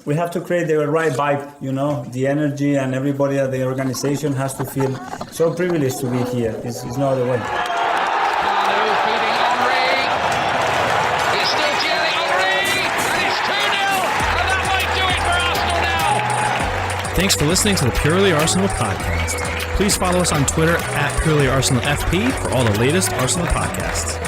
we have to create the right vibe, you know, the energy, and everybody at the organization has to feel so privileged to be here. It's no other way. Thanks for listening to the Purely Arsenal podcast. Please follow us on Twitter at Purely Arsenal FP for all the latest Arsenal podcasts.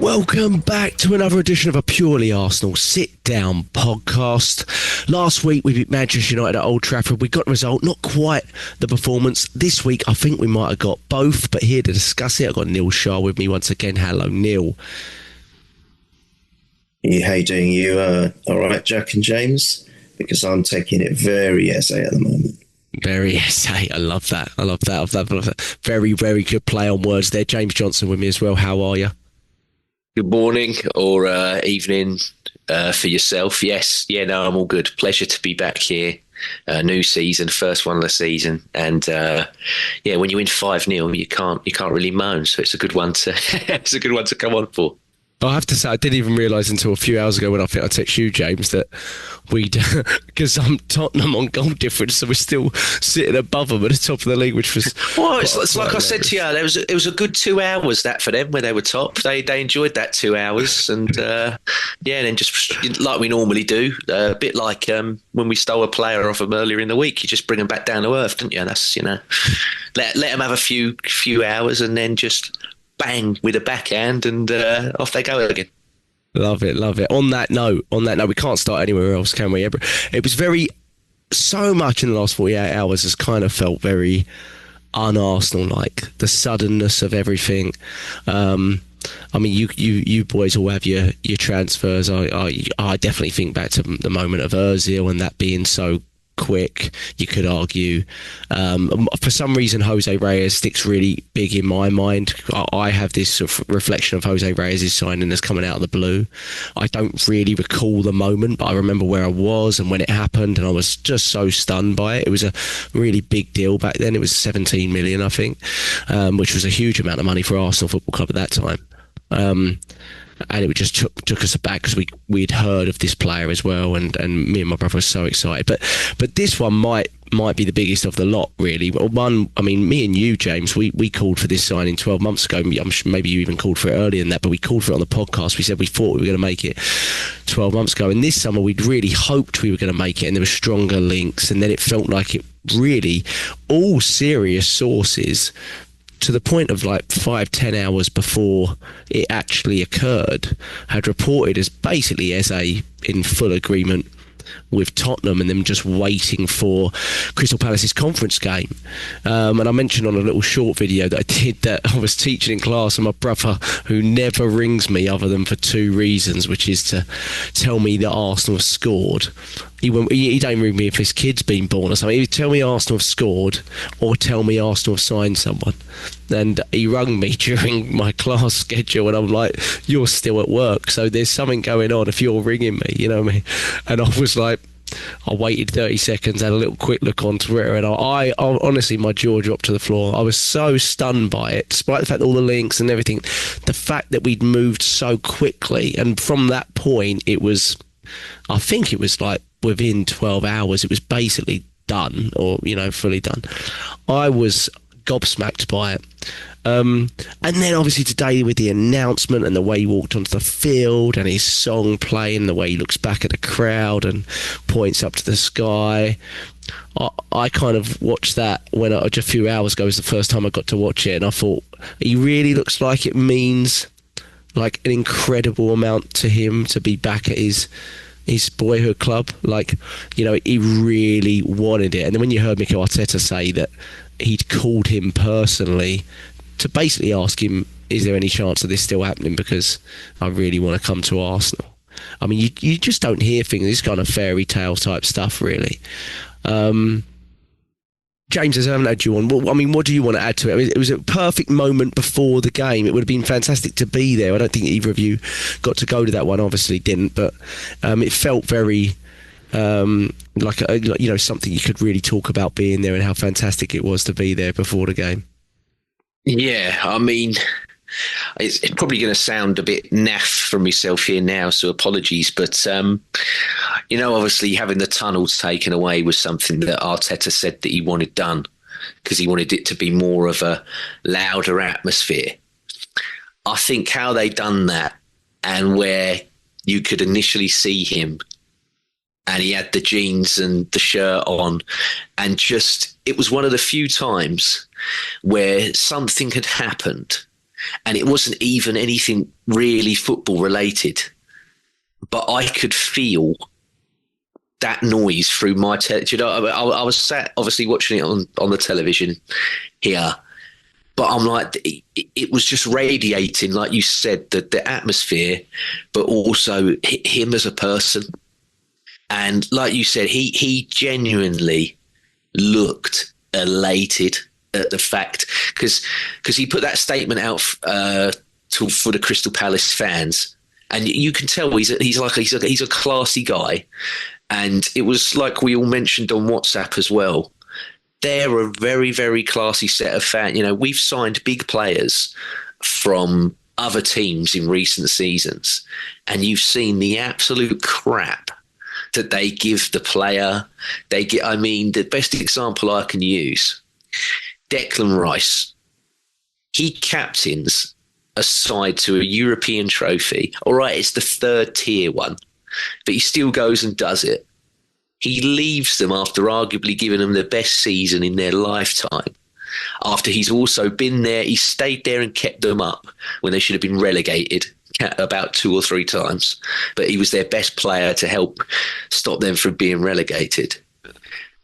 Welcome back to another edition of a Purely Arsenal sit-down podcast. Last week we beat Manchester United at Old Trafford. We got the result, not quite the performance. This week I think we might have got both, but here to discuss it, I've got Neil Shah with me once again. Hello, Neil. How you doing? You all right, Jack and James? Because I'm taking it very SA at the moment. Very SA. I love that. I love that. Very, very good play on words there. James Johnstone with me as well. How are you? Good morning or evening for yourself. Yes. Yeah, no, I'm all good. Pleasure to be back here. New season, first one of the season. And when you win 5-0, you can't really moan. So it's a good one to come on for. I have to say, I didn't even realise until a few hours ago when I think I texted you, James, that we'd, because I'm Tottenham on goal difference, so we're still sitting above them at the top of the league, which was... Well, it's like I said to you, it was a good 2 hours that for them where they were top. They enjoyed that 2 hours, and then just like we normally do, a bit like when we stole a player off them earlier in the week, you just bring them back down to earth, don't you? And that's, let them have a few hours and then just... bang with a backhand and off they go again. Love it. On that note, we can't start anywhere else, can we? It was so much in the last 48 hours has kind of felt very un-Arsenal-like. The suddenness of everything. I mean, you boys all have your transfers. I definitely think back to the moment of Ozil and that being so quick. You could argue for some reason Jose Reyes sticks really big in my mind. I have this sort of reflection of Jose Reyes' signing as coming out of the blue. I don't really recall the moment, but I remember where I was and when it happened, and I was just so stunned by it. It was a really big deal back then. It was 17 million, I think, which was a huge amount of money for Arsenal Football Club at that time. And it just took us aback because we'd heard of this player as well, and me and my brother were so excited. But this one might be the biggest of the lot, really. One, I mean, me and you, James, we called for this signing 12 months ago. I'm sure maybe you even called for it earlier than that, but we called for it on the podcast. We said we thought we were going to make it 12 months ago. And this summer, we'd really hoped we were going to make it, and there were stronger links. And then it felt like it really, all serious sources, to the point of like 5-10 hours before it actually occurred, had reported as basically as in full agreement with Tottenham and them just waiting for Crystal Palace's conference game. And I mentioned on a little short video that I did that I was teaching in class, and my brother, who never rings me other than for two reasons, which is to tell me that Arsenal have scored. He don't ring me if his kid's been born or something. He would tell me Arsenal have scored or tell me Arsenal have signed someone. And he rung me during my class schedule, and I'm like, you're still at work, so there's something going on if you're ringing me, you know what I mean? And I was like, I waited 30 seconds, had a little quick look on Twitter, and I honestly, my jaw dropped to the floor. I was so stunned by it, despite the fact that all the links and everything, the fact that we'd moved so quickly. And from that point, I think it was like within 12 hours, it was basically done, or, fully done. I was gobsmacked by it. And then obviously today with the announcement and the way he walked onto the field and his song playing, the way he looks back at the crowd and points up to the sky, I kind of watched that when just a few hours ago was the first time I got to watch it, and I thought he really looks like it means like an incredible amount to him to be back at his boyhood club. Like, he really wanted it. And then when you heard Mikel Arteta say that he'd called him personally to basically ask him, is there any chance of this still happening, because I really want to come to Arsenal. I mean, you just don't hear things, this kind of fairy tale type stuff, really. James, as I haven't had you on, well, I mean, what do you want to add to it? I mean, it was a perfect moment before the game. It would have been fantastic to be there. I don't think either of you got to go to that one, obviously didn't, but it felt very like something you could really talk about being there and how fantastic it was to be there before the game. Yeah, I mean, it's probably going to sound a bit naff from myself here now, so apologies. But, obviously having the tunnel taken away was something that Arteta said that he wanted done because he wanted it to be more of a louder atmosphere. I think how they done that and where you could initially see him and he had the jeans and the shirt on and just, it was one of the few times where something had happened and it wasn't even anything really football related, but I could feel that noise through my I was sat obviously watching it on the television here, but I'm like, it was just radiating, like you said, the atmosphere, but also him as a person. And like you said, he genuinely looked elated at the fact, because he put that statement out for the Crystal Palace fans, and you can tell he's a classy guy. And it was like we all mentioned on WhatsApp as well. They're a very, very classy set of fans. We've signed big players from other teams in recent seasons, and you've seen the absolute crap that they give the player. The best example I can use, Declan Rice. He captains a side to a European trophy. All right, it's the third tier one, but he still goes and does it. He leaves them after arguably giving them the best season in their lifetime. After he's also been there, he stayed there and kept them up when they should have been relegated about 2 or 3 times. But he was their best player to help stop them from being relegated.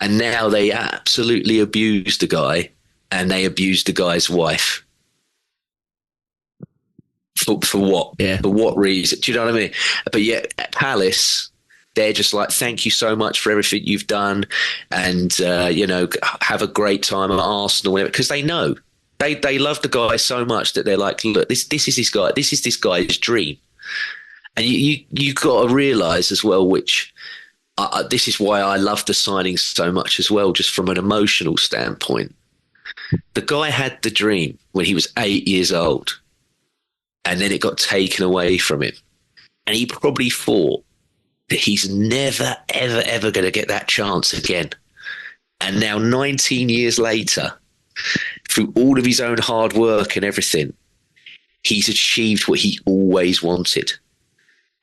And now they absolutely abuse the guy, and they abuse the guy's wife. For what? Yeah. For what reason? Do you know what I mean? But yet at Palace, they're just like, thank you so much for everything you've done, and have a great time at Arsenal, because they know they love the guy so much that they're like, look, this is this guy, this is this guy's dream. And you got to realise as well, which this is why I love the signing so much as well, just from an emotional standpoint. The guy had the dream when he was 8 years old, and then it got taken away from him, and he probably thought that he's never, ever, ever going to get that chance again. And now 19 years later, through all of his own hard work and everything, he's achieved what he always wanted.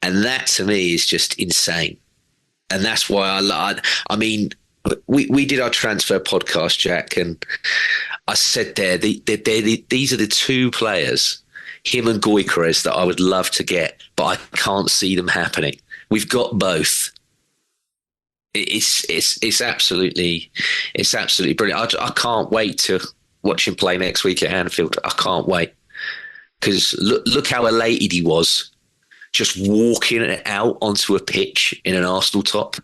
And that to me is just insane. And that's why we did our transfer podcast, Jack, and I said these are the 2 players, him and Gyökeres, that I would love to get, but I can't see them happening. We've got both. It's absolutely brilliant. I can't wait to watch him play next week at Anfield. I can't wait, because look how elated he was just walking out onto a pitch in an Arsenal top. Can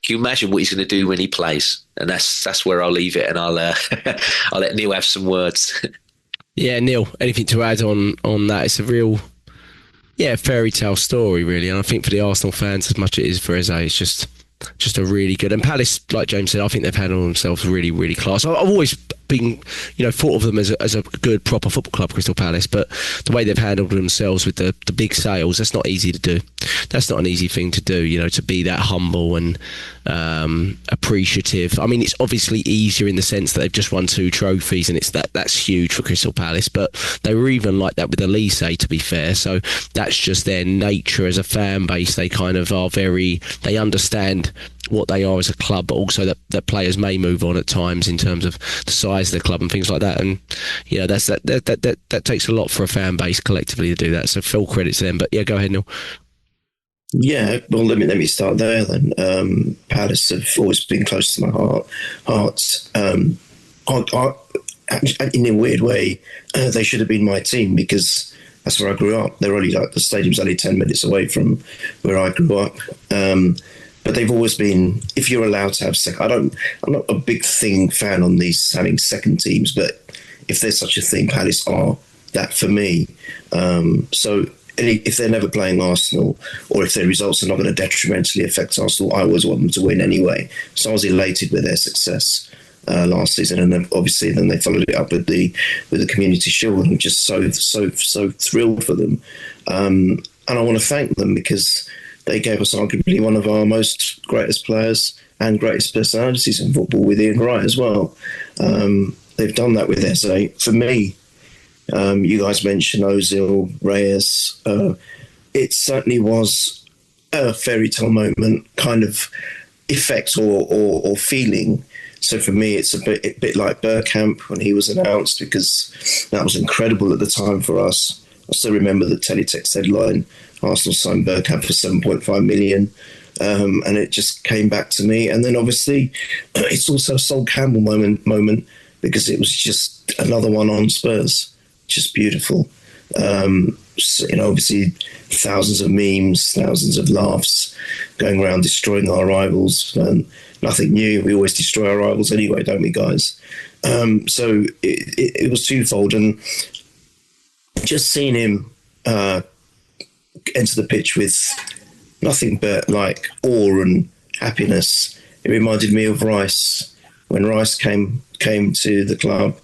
you imagine what he's going to do when he plays? And that's where I'll leave it, and I'll let Neil have some words. Yeah, Neil, anything to add on that? It's a real fairy tale story, really. And I think for the Arsenal fans, as much as it is for Eze, it's just a really good. And Palace, like James said, I think they've handled themselves really, really class. I've always been, thought of them as a good, proper football club, Crystal Palace, but the way they've handled themselves with the big sales, that's not easy to do. That's not an easy thing to do, to be that humble and appreciative. I mean, it's obviously easier in the sense that they've just won 2 trophies, and that's huge for Crystal Palace, but they were even like that with Elise, to be fair. So that's just their nature as a fan base. They kind of are they understand what they are as a club, but also that players may move on at times in terms of the size of the club and things like that. And that takes a lot for a fan base collectively to do that. So full credit to them. But yeah, go ahead, Neil. Yeah, well, let me start there then. Palace have always been close to my heart. In a weird way, they should have been my team, because that's where I grew up. They're only the stadium's only 10 minutes away from where I grew up. But they've always been, if you're allowed to have I'm not a big fan on these having second teams, but if there's such a thing, Palace are that for me. So if they're never playing Arsenal, or if their results are not going to detrimentally affect Arsenal, I always want them to win anyway. So I was elated with their success. last season, and then obviously then they followed it up with the Community Shield, and just so thrilled for them. And I want to thank them because they gave us arguably one of our most greatest players and greatest personalities in football with Ian Wright as well. They've done that with Eze. For me, you guys mentioned Ozil, Reyes. It certainly was a fairy tale moment kind of effect or feeling. So for me, it's a bit like Bergkamp when he was announced, because that was incredible at the time for us. I still remember the teletext headline, Arsenal signed Bergkamp for 7.5 million. And it just came back to me. And then obviously it's also a Sol Campbell moment because it was just another one on Spurs. Just beautiful. So, obviously thousands of memes, thousands of laughs going around destroying our rivals. Nothing new. We always destroy our rivals anyway, don't we, guys? So it was twofold. And just seeing him enter the pitch with nothing but like awe and happiness, it reminded me of Rice. When Rice came to the club,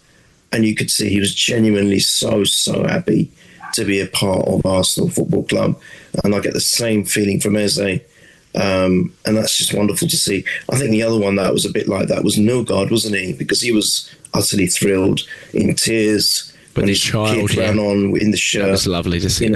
and you could see he was genuinely so happy to be a part of Arsenal Football Club. And I get the same feeling from Eze. And that's just wonderful to see. I think the other one that was a bit like that was Odegaard, wasn't he? Because he was utterly thrilled, in tears. But his child ran on in the shirt. That was lovely to see.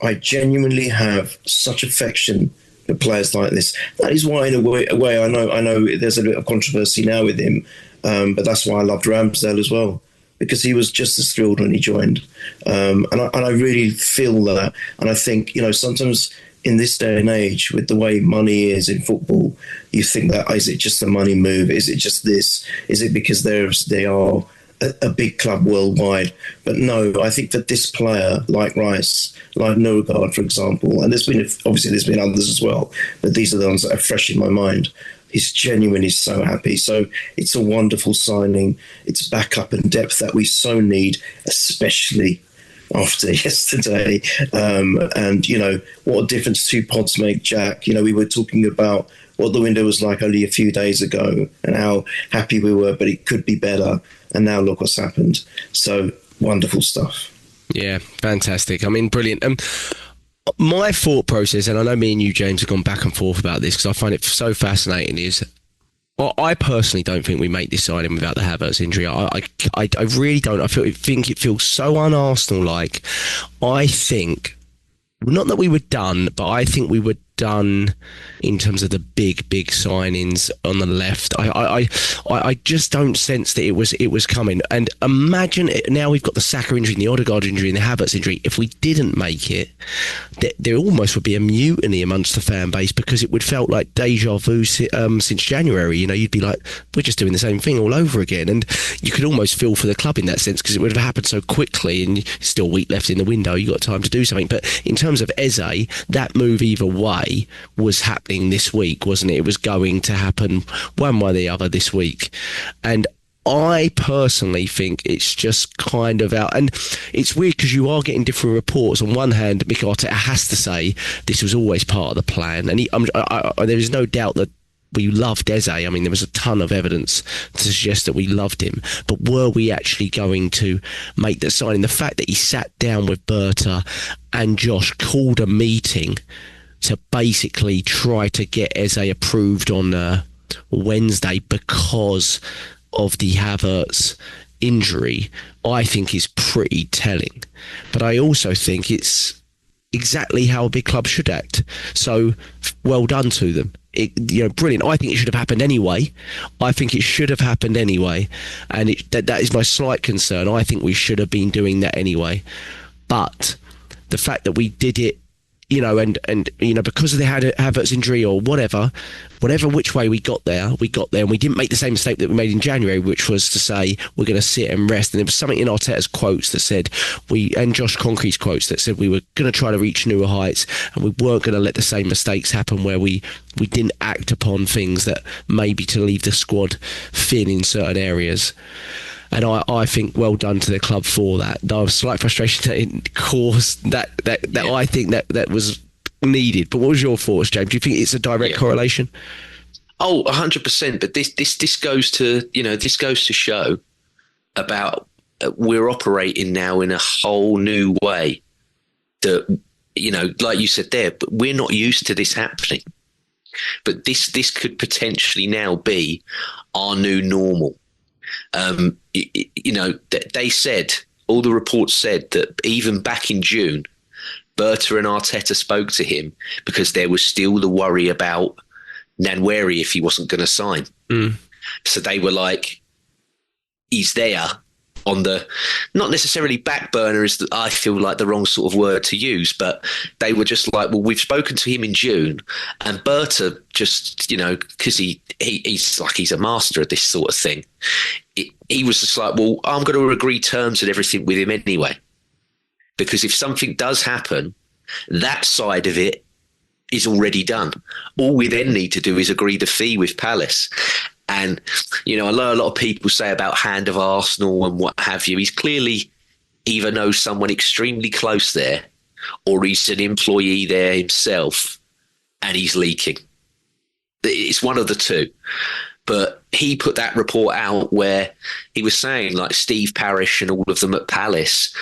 I genuinely have such affection for players like this. That is why, in a way, I know there's a bit of controversy now with him, but that's why I loved Ramsdale as well, because he was just as thrilled when he joined. And I really feel that. And I think, sometimes in this day and age, with the way money is in football, you think that, is it just a money move? Is it just this? Is it because they are a big club worldwide? But no, I think that this player, like Rice, like Odegaard, for example, and there's been others as well, but these are the ones that are fresh in my mind. He's genuinely so happy. So it's a wonderful signing. It's backup and depth that we so need, especially after yesterday. And what a difference 2 pods make, Jack. We were talking about what the window was like only a few days ago and how happy we were, but it could be better. And now look what's happened. So wonderful stuff. Yeah, fantastic. I mean, brilliant. My thought process, and I know me and you, James, have gone back and forth about this because I find it so fascinating, is I personally don't think we make this signing without the Havertz injury. I really don't. I think it feels so un-Arsenal-like. I think, not that we were done, but I think we were done in terms of the big signings on the left. I just don't sense that it was coming. And imagine now we've got the Saka injury, and the Odegaard injury, and the Havertz injury. If we didn't make it, there almost would be a mutiny amongst the fan base, because it would felt like deja vu since January. You'd be like, we're just doing the same thing all over again. And you could almost feel for the club in that sense, because it would have happened so quickly, and still a week left in the window. You got time to do something. But in terms of Eze, that move either way was happening this week, wasn't it? It was going to happen one way or the other this week. And I personally think it's just kind of out. And it's weird because you are getting different reports. On one hand, Mikel Arteta has to say this was always part of the plan. And there is no doubt that we loved Eze. I mean, there was a ton of evidence to suggest that we loved him. But were we actually going to make that signing? The fact that he sat down with Berta and Josh, called a meeting to basically try to get Eze approved on Wednesday because of the Havertz injury, I think is pretty telling. But I also think it's exactly how a big club should act. So well done to them. Brilliant. I think it should have happened anyway. And that is my slight concern. I think we should have been doing that anyway. But the fact that we did it, and because of the Havertz injury or whatever which way we got there, and we didn't make the same mistake that we made in January, which was to say we're going to sit and rest. And there was something in Arteta's quotes that said and Josh Concrete's quotes that said we were going to try to reach newer heights, and we weren't going to let the same mistakes happen where we didn't act upon things that maybe to leave the squad thin in certain areas. And I think well done to the club for that. There was slight frustration that it caused that I think that was needed. But what was your thoughts, James? Do you think it's a direct correlation? Oh, 100%. But this goes to, this goes to show about we're operating now in a whole new way that, like you said there, but we're not used to this happening. But this could potentially now be our new normal. They said, all the reports said that even back in June, Berta and Arteta spoke to him because there was still the worry about Nwaneri if he wasn't going to sign. So they were like, he's there on the, not necessarily back burner is, I feel like the wrong sort of word to use, but they were just like, well, we've spoken to him in June, and Berta just, because he's a master of this sort of thing. He was just like, well, I'm going to agree terms and everything with him anyway, because if something does happen, that side of it is already done. All we then need to do is agree the fee with Palace. And, I know a lot of people say about hand of Arsenal and what have you. He's clearly either knows someone extremely close there, or he's an employee there himself and he's leaking. It's one of the two. But he put that report out where he was saying, like, Steve Parish and all of them at Palace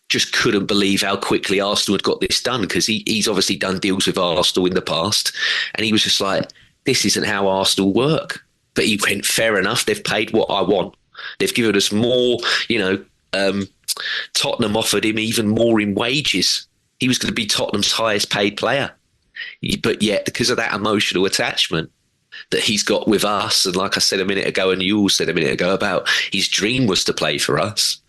just couldn't believe how quickly Arsenal had got this done, because he's obviously done deals with Arsenal in the past. And he was just like, this isn't how Arsenal work. But he went, fair enough, they've paid what I want. They've given us more, Tottenham offered him even more in wages. He was going to be Tottenham's highest paid player. But yet, because of that emotional attachment that he's got with us, and like I said a minute ago, and you all said a minute ago about his dream was to play for us,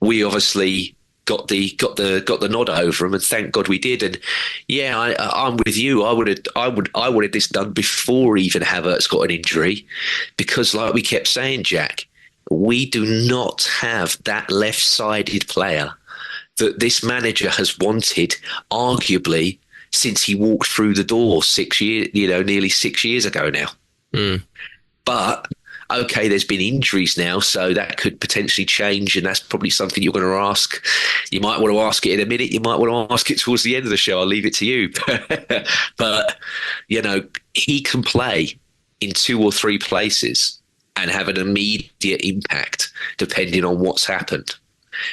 we obviously got the nod over him, and thank God we did. And yeah, I'm with you. I wanted this done before even Havertz got an injury, because like we kept saying, Jack, we do not have that left-sided player that this manager has wanted, arguably since he walked through the door nearly 6 years ago now. But okay, there's been injuries now, so that could potentially change, and that's probably something you're going to ask. You might want to ask it in a minute. You might want to ask it towards the end of the show. I'll leave it to you. But, he can play in 2 or 3 places and have an immediate impact depending on what's happened,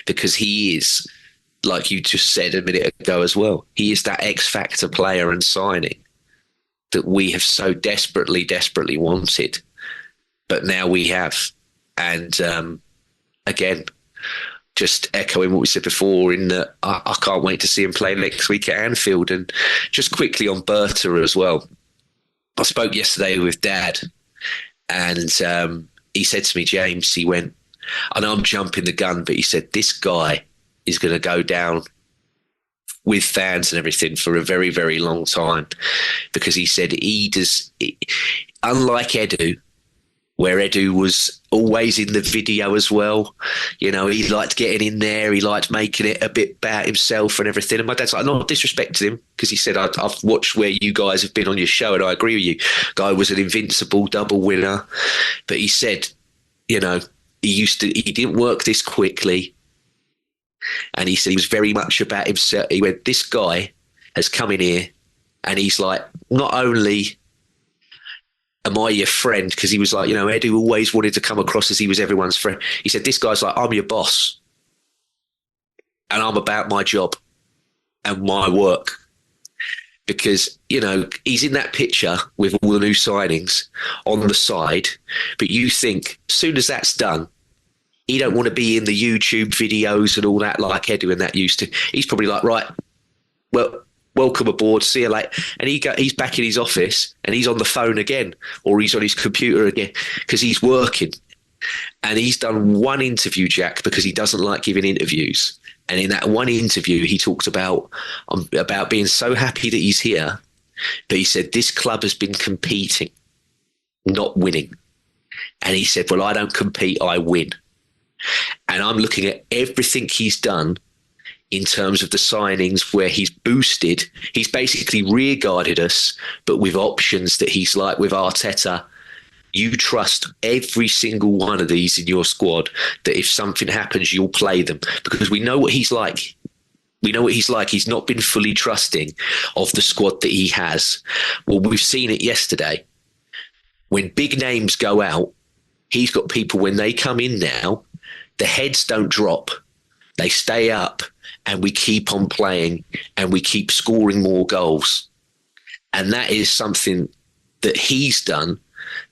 because he is, like you just said a minute ago as well, he is that X-factor player and signing that we have so desperately, desperately wanted. But now we have. And again, just echoing what we said before, in that I can't wait to see him play next week at Anfield. And just quickly on Berta as well, I spoke yesterday with Dad, and he said to me, James, he went, I know I'm jumping the gun, but he said, this guy is going to go down with fans and everything for a very, very long time, because he said unlike Edu, where Edu was always in the video as well. He liked getting in there. He liked making it a bit about himself and everything. And my dad's like, I'm not disrespecting him, because he said, I've watched where you guys have been on your show, and I agree with you. Guy was an invincible double winner. But he said, he didn't work this quickly. And he said he was very much about himself. He went, this guy has come in here, and he's like, not only am I your friend, because he was like, Edu always wanted to come across as he was everyone's friend. He said, this guy's like, I'm your boss, and I'm about my job and my work. Because, he's in that picture with all the new signings on the side, but you think, as soon as that's done, he don't want to be in the YouTube videos and all that like Edu and that used to. He's probably like, right, well, welcome aboard, see you later. And he's back in his office, and he's on the phone again, or he's on his computer again, because he's working. And he's done one interview, Jack, because he doesn't like giving interviews. And in that one interview, he talked about being so happy that he's here. But he said, this club has been competing, not winning. And he said, well, I don't compete, I win. And I'm looking at everything he's done in terms of the signings where he's boosted. He's basically rear-guarded us, but with options that he's like with Arteta. You trust every single one of these in your squad, that if something happens, you'll play them, because we know what he's like. We know what he's like. He's not been fully trusting of the squad that he has. Well, we've seen it yesterday. when big names go out, he's got people, when they come in now, the heads don't drop. They stay up, and we keep on playing, and we keep scoring more goals. And that is something that he's done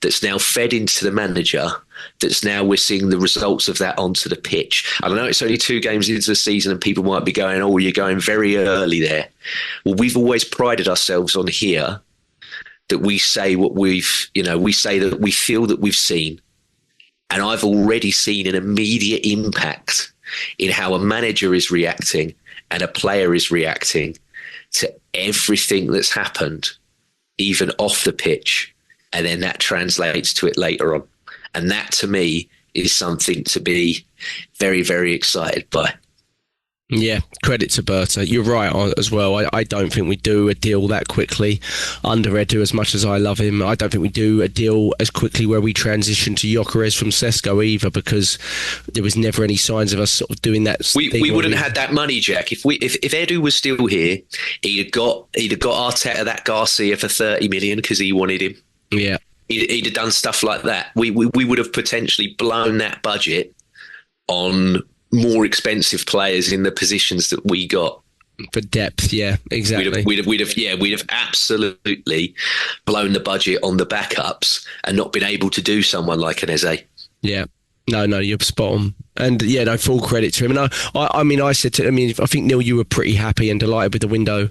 that's now fed into the manager, that's now we're seeing the results of that onto the pitch. I don't know, it's only 2 games into the season and people might be going, oh, you're going very early there. Well, we've always prided ourselves on here that we say what we say that we feel that we've seen. And I've already seen an immediate impact in how a manager is reacting and a player is reacting to everything that's happened, even off the pitch. And then that translates to it later on. And that, to me, is something to be very, very excited by. Yeah, credit to Berta. You're right as well. I don't think we do a deal that quickly under Edu, as much as I love him. I don't think we do a deal as quickly where we transition to Gyökeres from Sesko either, because there was never any signs of us sort of doing that. We wouldn't have had that money, Jack. If Edu was still here, he'd have got Arteta that Garcia for 30 million because he wanted him. Yeah. He'd have done stuff like that. We would have potentially blown that budget on more expensive players in the positions that we got for depth. Yeah, exactly. We'd have absolutely blown the budget on the backups and not been able to do someone like an Eze. Yeah. No, you're spot on. And yeah, no, full credit to him. And I think, Neil, you were pretty happy and delighted with the window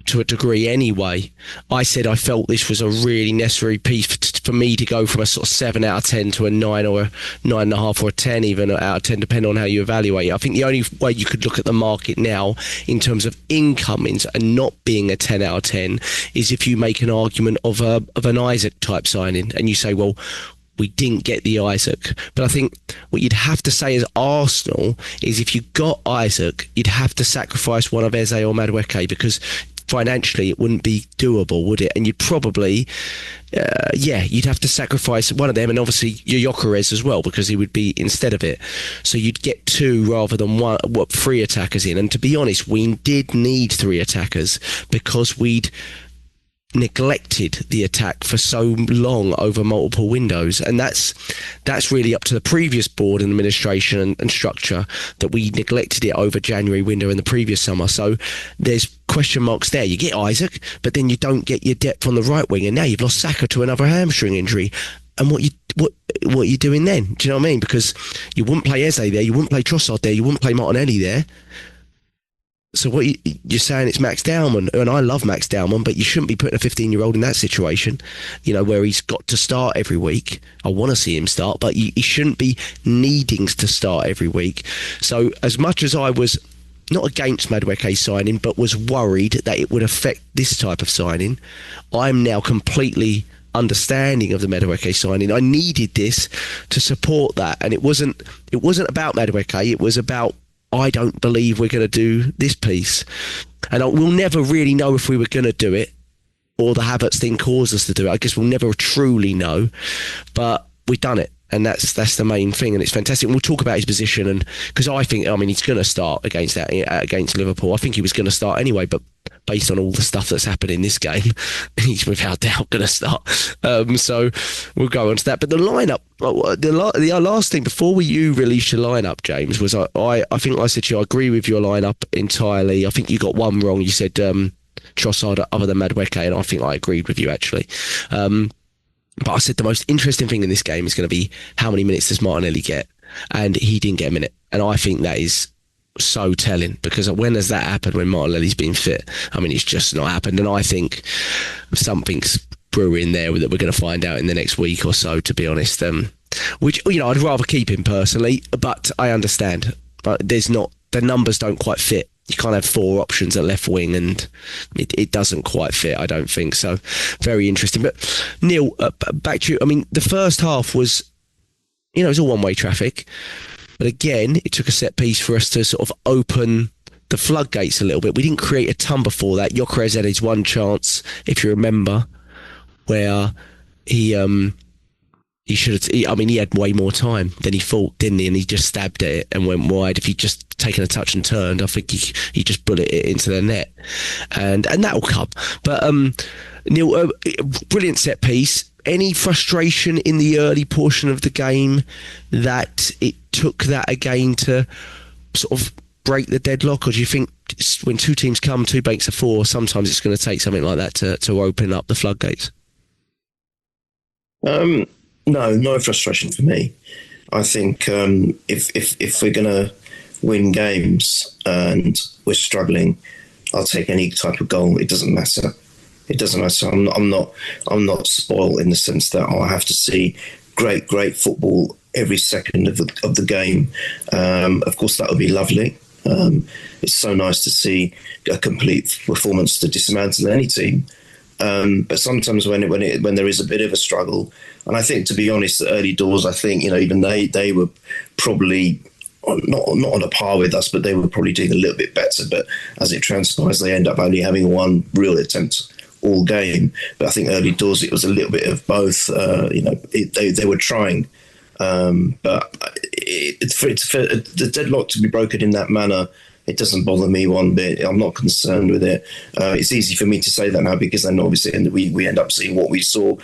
to a degree anyway. I said I felt this was a really necessary piece for me to go from a sort of 7 out of 10 to a 9 or a 9.5 or a 10 even out of 10, depending on how you evaluate it. I think the only way you could look at the market now in terms of incomings and not being a 10 out of 10 is if you make an argument of an Isaac type signing and you say, well, we didn't get the Isaac. But I think what you'd have to say as Arsenal is if you got Isaac, you'd have to sacrifice one of Eze or Madueke, because financially it wouldn't be doable, would it? And you'd probably you'd have to sacrifice one of them, and obviously your Gyökeres as well, because he would be instead of it. So you'd get 2 rather than 3 attackers in. And to be honest, we did need 3 attackers because we'd neglected the attack for so long over multiple windows, and that's really up to the previous board and administration and structure, that we neglected it over January window in the previous summer. So there's question marks there. You get Isaac, but then you don't get your depth on the right wing, and now you've lost Saka to another hamstring injury. And what are you doing then? Do you know what I mean? Because you wouldn't play Eze there, you wouldn't play Trossard there, you wouldn't play Martinelli there. So what you're saying, it's Max Dowman, and I love Max Dowman, but you shouldn't be putting a 15-year-old in that situation, where he's got to start every week. I want to see him start, but he shouldn't be needing to start every week. So as much as I was not against Madueke signing, but was worried that it would affect this type of signing, I'm now completely understanding of the Madueke signing. I needed this to support that, and it wasn't about Madueke, it was about, I don't believe we're going to do this piece. And we'll never really know if we were going to do it or the Havertz thing caused us to do it. I guess we'll never truly know, but we've done it. And that's the main thing, and it's fantastic. And we'll talk about his position, and because he's going to start against Liverpool. I think he was going to start anyway, but based on all the stuff that's happened in this game, he's without doubt going to start. So we'll go on to that. But the lineup, the last thing before you released your lineup, James, was I think I said to you, I agree with your lineup entirely. I think you got one wrong. You said Trossard other than Madueke, and I think I agreed with you actually. But I said the most interesting thing in this game is going to be how many minutes does Martinelli get, and he didn't get a minute, and I think that is so telling, because when has that happened when Martinelli's been fit? I mean, it's just not happened, and I think something's brewing there that we're going to find out in the next week or so, to be honest. Which I'd rather keep him personally, but I understand. But the numbers don't quite fit. You can't have 4 options at left wing, and it doesn't quite fit, I don't think. So very interesting. But Neil, back to you. I mean, the first half was, it was all one-way traffic. But again, it took a set piece for us to sort of open the floodgates a little bit. We didn't create a ton before that. Gyökeres had his one chance, if you remember, where he should have. He had way more time than he thought, didn't he? And he just stabbed at it and went wide. If he'd just taken a touch and turned, I think he just bullet it into the net, and that will come. But Neil, brilliant set piece. any frustration in the early portion of the game that it took that again to sort of break the deadlock, or do you think when two teams come, 2 banks of 4, sometimes it's going to take something like that to open up the floodgates? No frustration for me. I think if we're going to win games and we're struggling, I'll take any type of goal. It doesn't matter. It doesn't matter. I'm not spoiled in the sense that I have to see great football every second of the game. Of course, that would be lovely. It's so nice to see a complete performance to dismantle any team. But sometimes when there is a bit of a struggle, and I think, to be honest, the early doors, I think, even they were probably not on a par with us, but they were probably doing a little bit better. But as it transpires, they end up only having one real attempt all game. But I think early doors, it was a little bit of both. They were trying, but for the deadlock to be broken in that manner, it doesn't bother me one bit. I'm not concerned with it. It's easy for me to say that now because then obviously we end up seeing what we saw,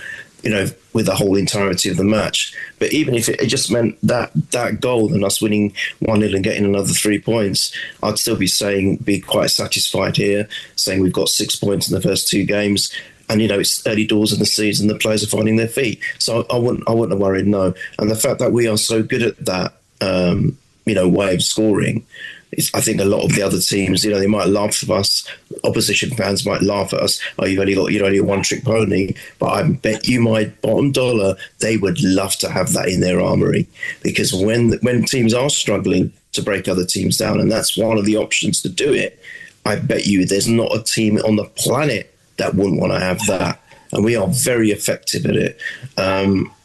with the whole entirety of the match. But even if it just meant that goal and us winning 1-0 and getting another 3 points, I'd still be quite satisfied here, saying we've got 6 points in the first 2 games. And, it's early doors in the season, the players are finding their feet. So I wouldn't have worried, no. And the fact that we are so good at that, way of scoring, I think a lot of the other teams, they might laugh at us. Opposition fans might laugh at us. Oh, you're only a one-trick pony. But I bet you my bottom dollar, they would love to have that in their armoury. Because when teams are struggling to break other teams down, and that's one of the options to do it, I bet you there's not a team on the planet that wouldn't want to have that. And we are very effective at it.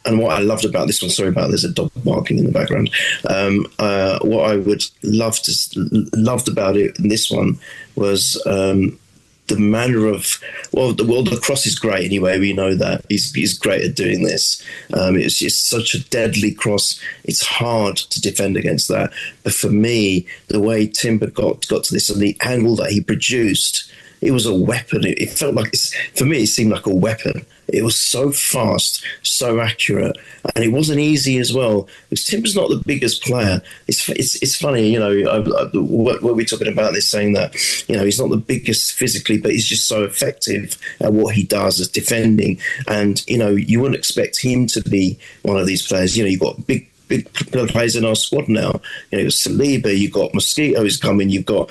And what I loved about this one, sorry about there's a dog barking in the background. What I would loved about it in this one was the manner of the cross is great anyway. We know that he's great at doing this. It's just such a deadly cross. It's hard to defend against that. But for me, the way Timber got to this and the angle that he produced, it was a weapon. It felt like, for me, it seemed like a weapon. It was so fast, so accurate, and it wasn't easy as well. Because Timber's not the biggest player. It's funny, what we're talking about this, saying that, he's not the biggest physically, but he's just so effective at what he does as defending. And, you wouldn't expect him to be one of these players. You've got big players in our squad now. You've Saliba, you've got Mosquito is coming, you've got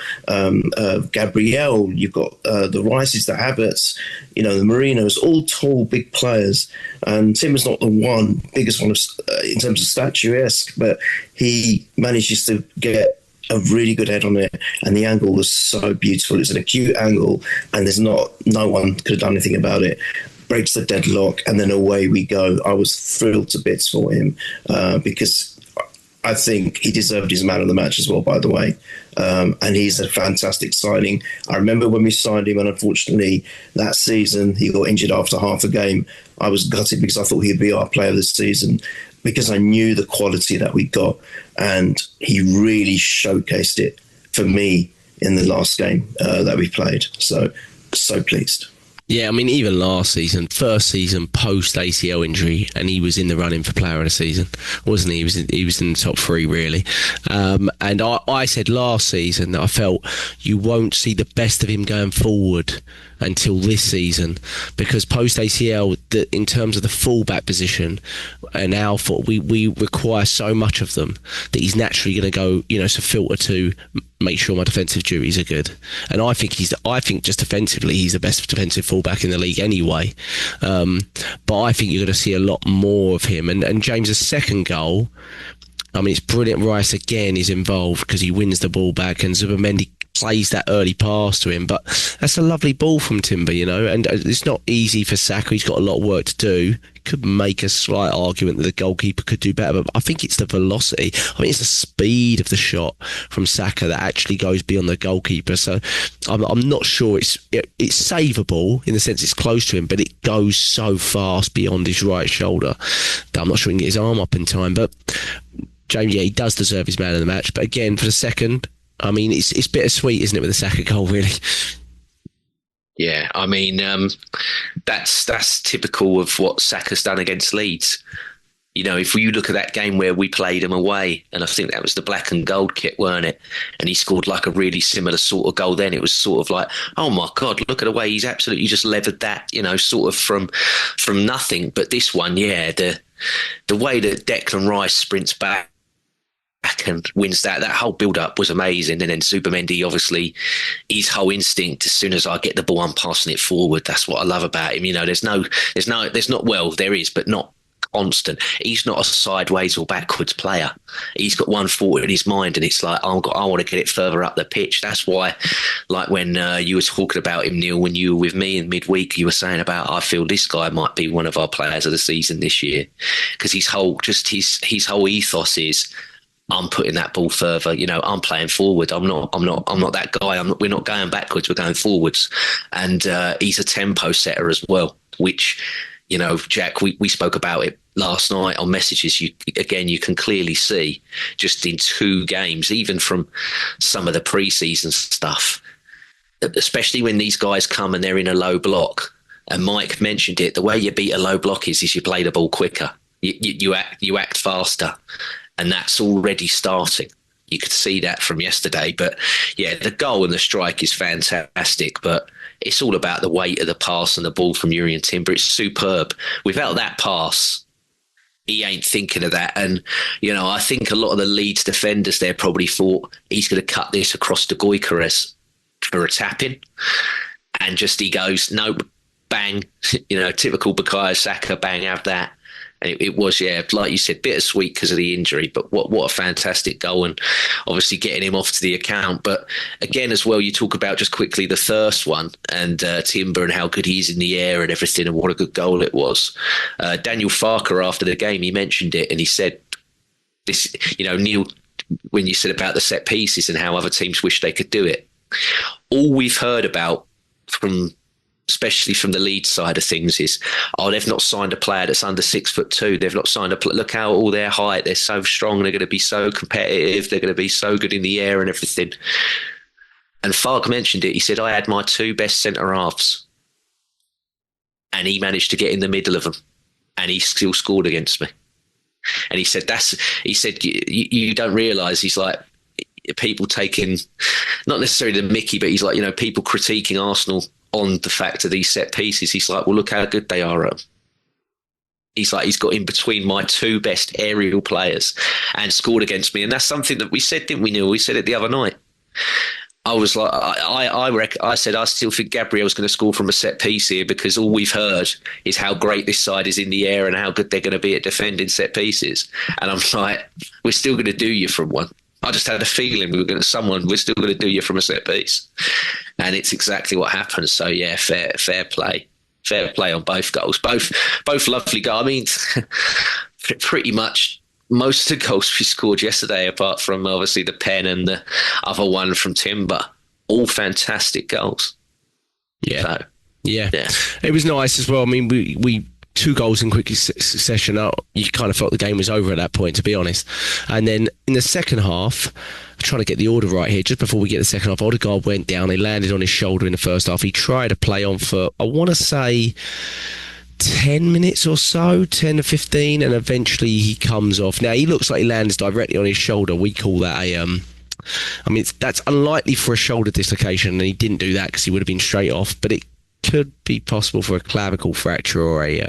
Gabriel, you've got the Rices, the Havertz, the Marinos, all tall, big players. And Timber's not the biggest one in terms of statuesque, but he manages to get a really good head on it, and the angle was so beautiful. It's an acute angle, and no one could have done anything about it. Breaks the deadlock, and then away we go. I was thrilled to bits for him because I think he deserved his man of the match as well, by the way. And he's a fantastic signing. I remember when we signed him, and unfortunately that season he got injured after half a game. I was gutted because I thought he'd be our player this season, because I knew the quality that we got, and he really showcased it for me in the last game that we played. So pleased. Yeah, I mean, even last season, first season post ACL injury, and he was in the running for player of the season, wasn't he? He was in the top 3, really. And I said last season that I felt you won't see the best of him going forward until this season, because post ACL, in terms of the fullback position and our foot, we require so much of them that he's naturally going to go, to filter to make sure my defensive duties are good. And I think just defensively, he's the best defensive fullback in the league anyway. But I think you're going to see a lot more of him. And James's second goal, I mean, it's brilliant. Rice again is involved because he wins the ball back, and Zubimendi plays that early pass to him. But that's a lovely ball from Timber, and it's not easy for Saka. He's got a lot of work to do. Could make a slight argument that the goalkeeper could do better, but I think it's the velocity. I mean, it's the speed of the shot from Saka that actually goes beyond the goalkeeper. So I'm not sure it's savable in the sense it's close to him, but it goes so fast beyond his right shoulder that I'm not sure he can get his arm up in time. But James, he does deserve his man of the match. But again, for the second, I mean, it's bittersweet, isn't it, with the Saka goal, really? Yeah, I mean, that's typical of what Saka's done against Leeds. You know, if you look at that game where we played him away, and I think that was the black and gold kit, weren't it? And he scored like a really similar sort of goal then. It was sort of like, oh my God, look at the way he's absolutely just levered that, you know, sort of from nothing. But this one, yeah, the way that Declan Rice sprints back and wins that whole build-up was amazing. And then Zubimendi, obviously, his whole instinct, as soon as I get the ball, I'm passing it forward. That's what I love about him. You know, there is, but not constant. He's not a sideways or backwards player. He's got one thought in his mind, and it's like, I want to get it further up the pitch. That's why, like when you were talking about him, Neil, when you were with me in midweek, you were saying about, I feel this guy might be one of our players of the season this year, because his whole ethos is, I'm putting that ball further. You know, I'm playing forward. I'm not that guy. We're not going backwards. We're going forwards. And he's a tempo setter as well, which, you know, Jack, we spoke about it last night on messages. You can clearly see just in 2 games, even from some of the pre-season stuff, especially when these guys come and they're in a low block. And Mike mentioned it. The way you beat a low block is you play the ball quicker. You act faster. And that's already starting. You could see that from yesterday. But yeah, the goal and the strike is fantastic. But it's all about the weight of the pass and the ball from Urian Timber. It's superb. Without that pass, he ain't thinking of that. And, you know, I think a lot of the Leeds defenders there probably thought he's going to cut this across to Gyökeres for a tap-in. And just he goes, nope, bang. You know, typical Bukayo Saka, bang, have that. And it was, yeah, like you said, bittersweet because of the injury, but what a fantastic goal, and obviously getting him off to the account. But again, as well, you talk about just quickly the first one and Timber and how good he is in the air and everything, and what a good goal it was. Daniel Farker, after the game, he mentioned it and he said, "This, you know, Neil, when you said about the set pieces and how other teams wish they could do it, all we've heard about especially from the Leeds side of things is, they've not signed a player that's under 6'2". They've not signed look how all their height, they're so strong, they're going to be so competitive, they're going to be so good in the air and everything." And Fark mentioned it. He said, I had my 2 best centre halves and he managed to get in the middle of them and he still scored against me. And he said, you don't realise, he's like, people taking, not necessarily the mickey, but he's like, you know, people critiquing Arsenal on the fact of these set pieces. He's like, well, look how good they are at them. He's like, he's got in between my 2 best aerial players and scored against me. And that's something that we said, didn't we, Neil? We said it the other night. I was like, I said, I still think Gabriel's going to score from a set piece here, because all we've heard is how great this side is in the air and how good they're going to be at defending set pieces. And I'm like, we're still going to do you from one. I just had a feeling we're still going to do you from a set piece. And it's exactly what happened. So yeah, fair play on both goals. Both lovely goals. I mean, pretty much most of the goals we scored yesterday, apart from obviously the pen and the other one from Timber, all fantastic goals. Yeah. So, yeah. It was nice as well. I mean, we 2 goals in quick succession. You kind of felt the game was over at that point, to be honest. And then in the second half, I'm trying to get the order right here, just before we get the second half, Odegaard went down. He landed on his shoulder in the first half. He tried to play on for, I want to say, 10 minutes or so, 10 to 15, and eventually he comes off. Now, he looks like he lands directly on his shoulder. We call that I mean, that's unlikely for a shoulder dislocation, and he didn't do that because he would have been straight off, but it could be possible for a clavicle fracture or a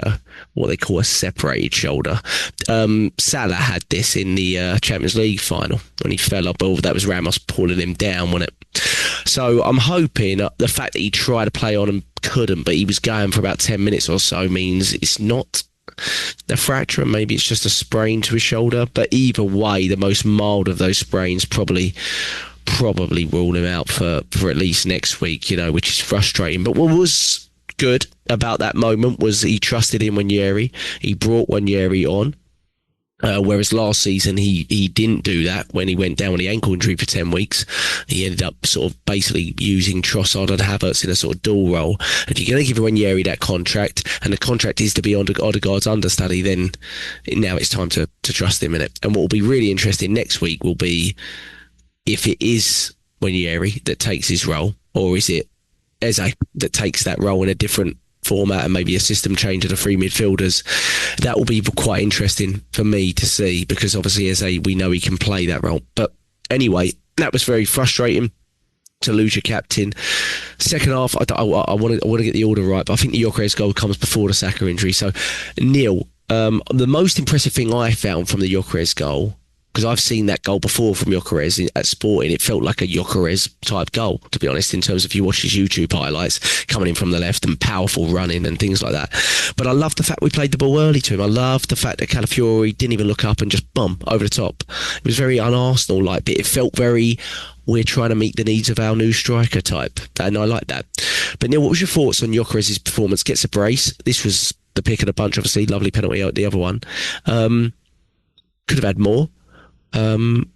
what they call a separated shoulder. Salah had this in the Champions League final when he fell up. Oh, that was Ramos pulling him down, wasn't it? So I'm hoping the fact that he tried to play on and couldn't, but he was going for about 10 minutes or so, means it's not the fracture, and maybe it's just a sprain to his shoulder. But either way, the most mild of those sprains probably rule him out for at least next week, you know, which is frustrating. But what was good about that moment was he trusted in Nwaneri. He brought Nwaneri on, whereas last season he didn't do that when he went down with the ankle injury for 10 weeks. He ended up sort of basically using Trossard and Havertz in a sort of dual role. If you're going to give Nwaneri that contract, and the contract is to be Odegaard's understudy, then now it's time to trust him in it. And what will be really interesting next week will be if it is Nwaneri that takes his role, or is it Eze that takes that role in a different format and maybe a system change of the three midfielders. That will be quite interesting for me to see, because obviously we know he can play that role. But anyway, that was very frustrating to lose your captain. Second half, I want to get the order right, but I think the Gyökeres goal comes before the Saka injury. So, Neil, the most impressive thing I found from the Gyökeres goal, because I've seen that goal before from Gyökeres at Sporting, it felt like a Gyökeres type goal, to be honest, in terms of if you watch his YouTube highlights, coming in from the left and powerful running and things like that. But I love the fact we played the ball early to him. I love the fact that Calafiori didn't even look up and just over the top. It was very un-Arsenal-like, but it felt very, we're trying to meet the needs of our new striker type, and I like that. But Neil, what was your thoughts on Gyökeres' performance? Gets a brace. This was the pick of the bunch, obviously. Lovely penalty out the other one. Could have had more.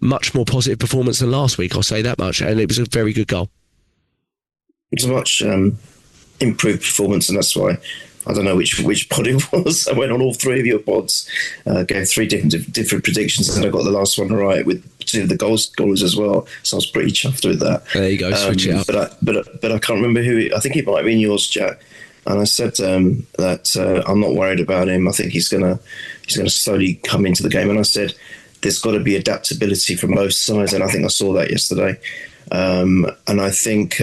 Much more positive performance than last week, I'll say that much, and it was a very good goal. It was a much improved performance, and that's why I don't know which pod it was. I went on all three of your pods, gave three different predictions, and I got the last one right with two of the goals as well. So I was pretty chuffed with that. There you go, switch it up. But I can't remember who. I think it might have been yours, Jack. And I said that I'm not worried about him. I think he's gonna slowly come into the game. And I said, there's got to be adaptability from both sides, and I think I saw that yesterday. And I think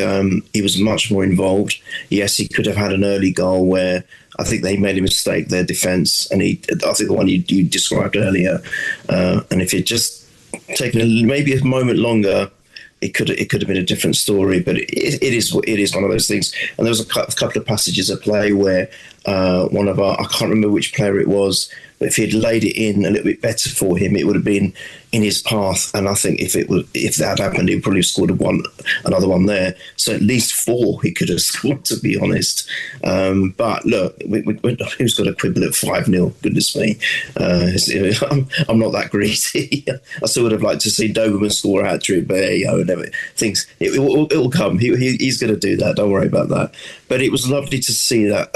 he was much more involved. Yes, he could have had an early goal where I think they made a mistake, their defence, and I think the one you described earlier. And if he'd just taken maybe a moment longer, it could have been a different story. But it is one of those things. And there was a couple of passages of play where one of I can't remember which player it was, but if he had laid it in a little bit better for him, it would have been in his path. And I think if that happened, he would probably have scored another one there. So at least 4 he could have scored, to be honest. But look, who's got a quibble at 5-0? Goodness me. I'm not that greedy. I still would have liked to see Doberman score a hat-trick, but there you go. Things, it will come. He's going to do that. Don't worry about that. But it was lovely to see that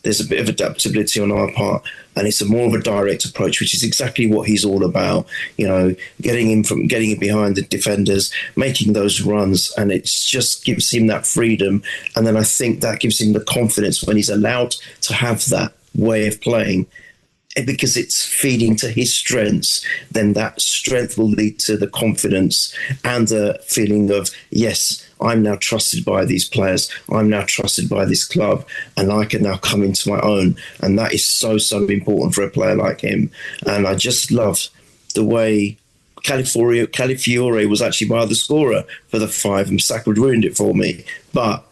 there's a bit of adaptability on our part, and it's more of a direct approach, which is exactly what he's all about. You know, getting him behind the defenders, making those runs, and it just gives him that freedom. And then I think that gives him the confidence when he's allowed to have that way of playing, because it's feeding to his strengths. Then that strength will lead to the confidence and the feeling of, yes, I'm now trusted by these players. I'm now trusted by this club, and I can now come into my own. And that is so, so important for a player like him. And I just love the way Calafiori was actually my other scorer for the 5, and Saka ruined it for me. But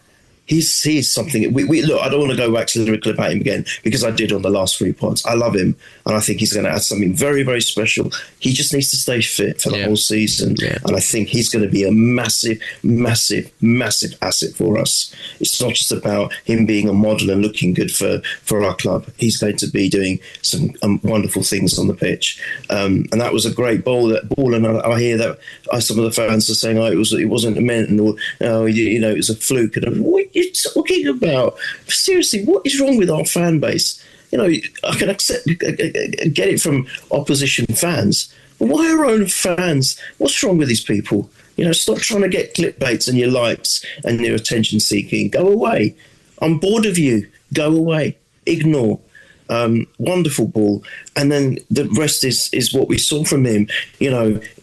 he's something. We look, I don't want to go back to the clip at him again, because I did on the last 3 pods. I love him, and I think he's going to add something very, very special. He just needs to stay fit for the whole season, and I think he's going to be a massive, massive, massive asset for us. It's not just about him being a model and looking good for our club. He's going to be doing some wonderful things on the pitch, and that was a great ball. And I hear that some of the fans are saying, it wasn't meant, or it was a fluke. And what are you talking about? Seriously, what is wrong with our fan base? I can get it from opposition fans, but why our own fans? What's wrong with these people? Stop trying to get clickbaits and your likes and your attention seeking. Go away. I'm bored of you. Go away. Ignore. Wonderful ball. And then the rest is what we saw from him,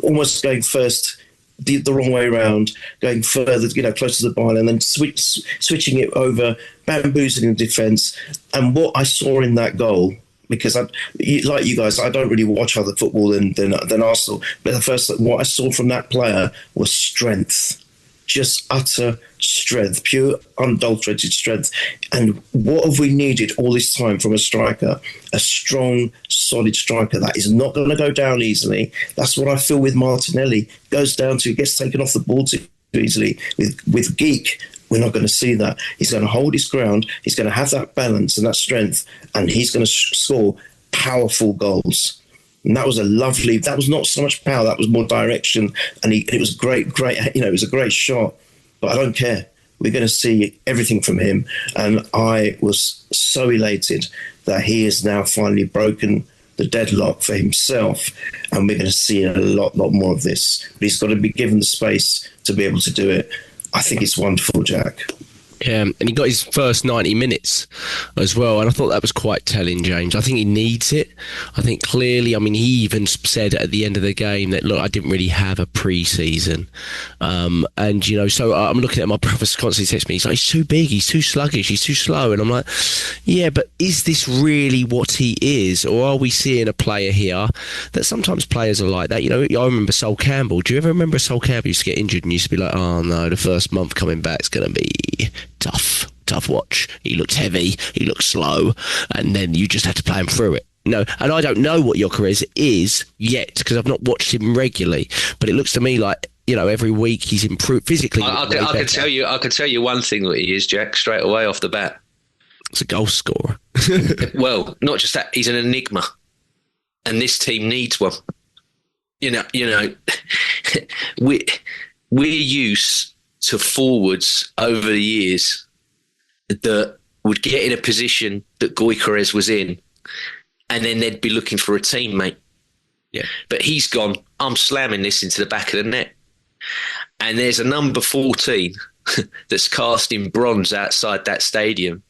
almost going first the wrong way around, going further, close to the byline, and then switching it over, bamboozling the defence. And what I saw in that goal, because like you guys, I don't really watch other football than Arsenal, but what I saw from that player was strength. Just utter strength, pure, unadulterated strength. And what have we needed all this time from a striker? A strong, solid striker that is not going to go down easily. That's what I feel with Martinelli. Gets taken off the ball too easily. With Geek, we're not going to see that. He's going to hold his ground. He's going to have that balance and that strength, and he's going to score powerful goals. And that was that was not so much power, that was more direction. And it was great, it was a great shot. But I don't care. We're going to see everything from him. And I was so elated that he has now finally broken the deadlock for himself. And we're going to see a lot more of this. But he's got to be given the space to be able to do it. I think it's wonderful, Jack. Yeah, and he got his first 90 minutes as well, and I thought that was quite telling, James. I think he needs it. I think clearly, I mean, he even said at the end of the game that, look, I didn't really have a pre-season. And, you know, so I'm looking at my brother constantly text me, he's like, he's too big, he's too sluggish, he's too slow. And I'm like, yeah, but is this really what he is? Or are we seeing a player here that sometimes players are like that? You know, I remember Sol Campbell. Do you ever remember Sol Campbell used to get injured and used to be like, oh, no, the first month coming back is going to be tough watch. He looked heavy, he looked slow, and then you just had to play him through it. No, and I don't know what Gyökeres is yet because I've not watched him regularly, but it looks to me like, you know, every week he's improved physically. I can tell you one thing that he is, Jack, straight away off the bat. It's a goal scorer. Well, not just that, he's an enigma, and this team needs one. You know, we're used to forwards over the years that would get in a position that Gyökeres was in, and then they'd be looking for a teammate. Yeah. But he's gone, I'm slamming this into the back of the net. And there's a number 14 that's cast in bronze outside that stadium,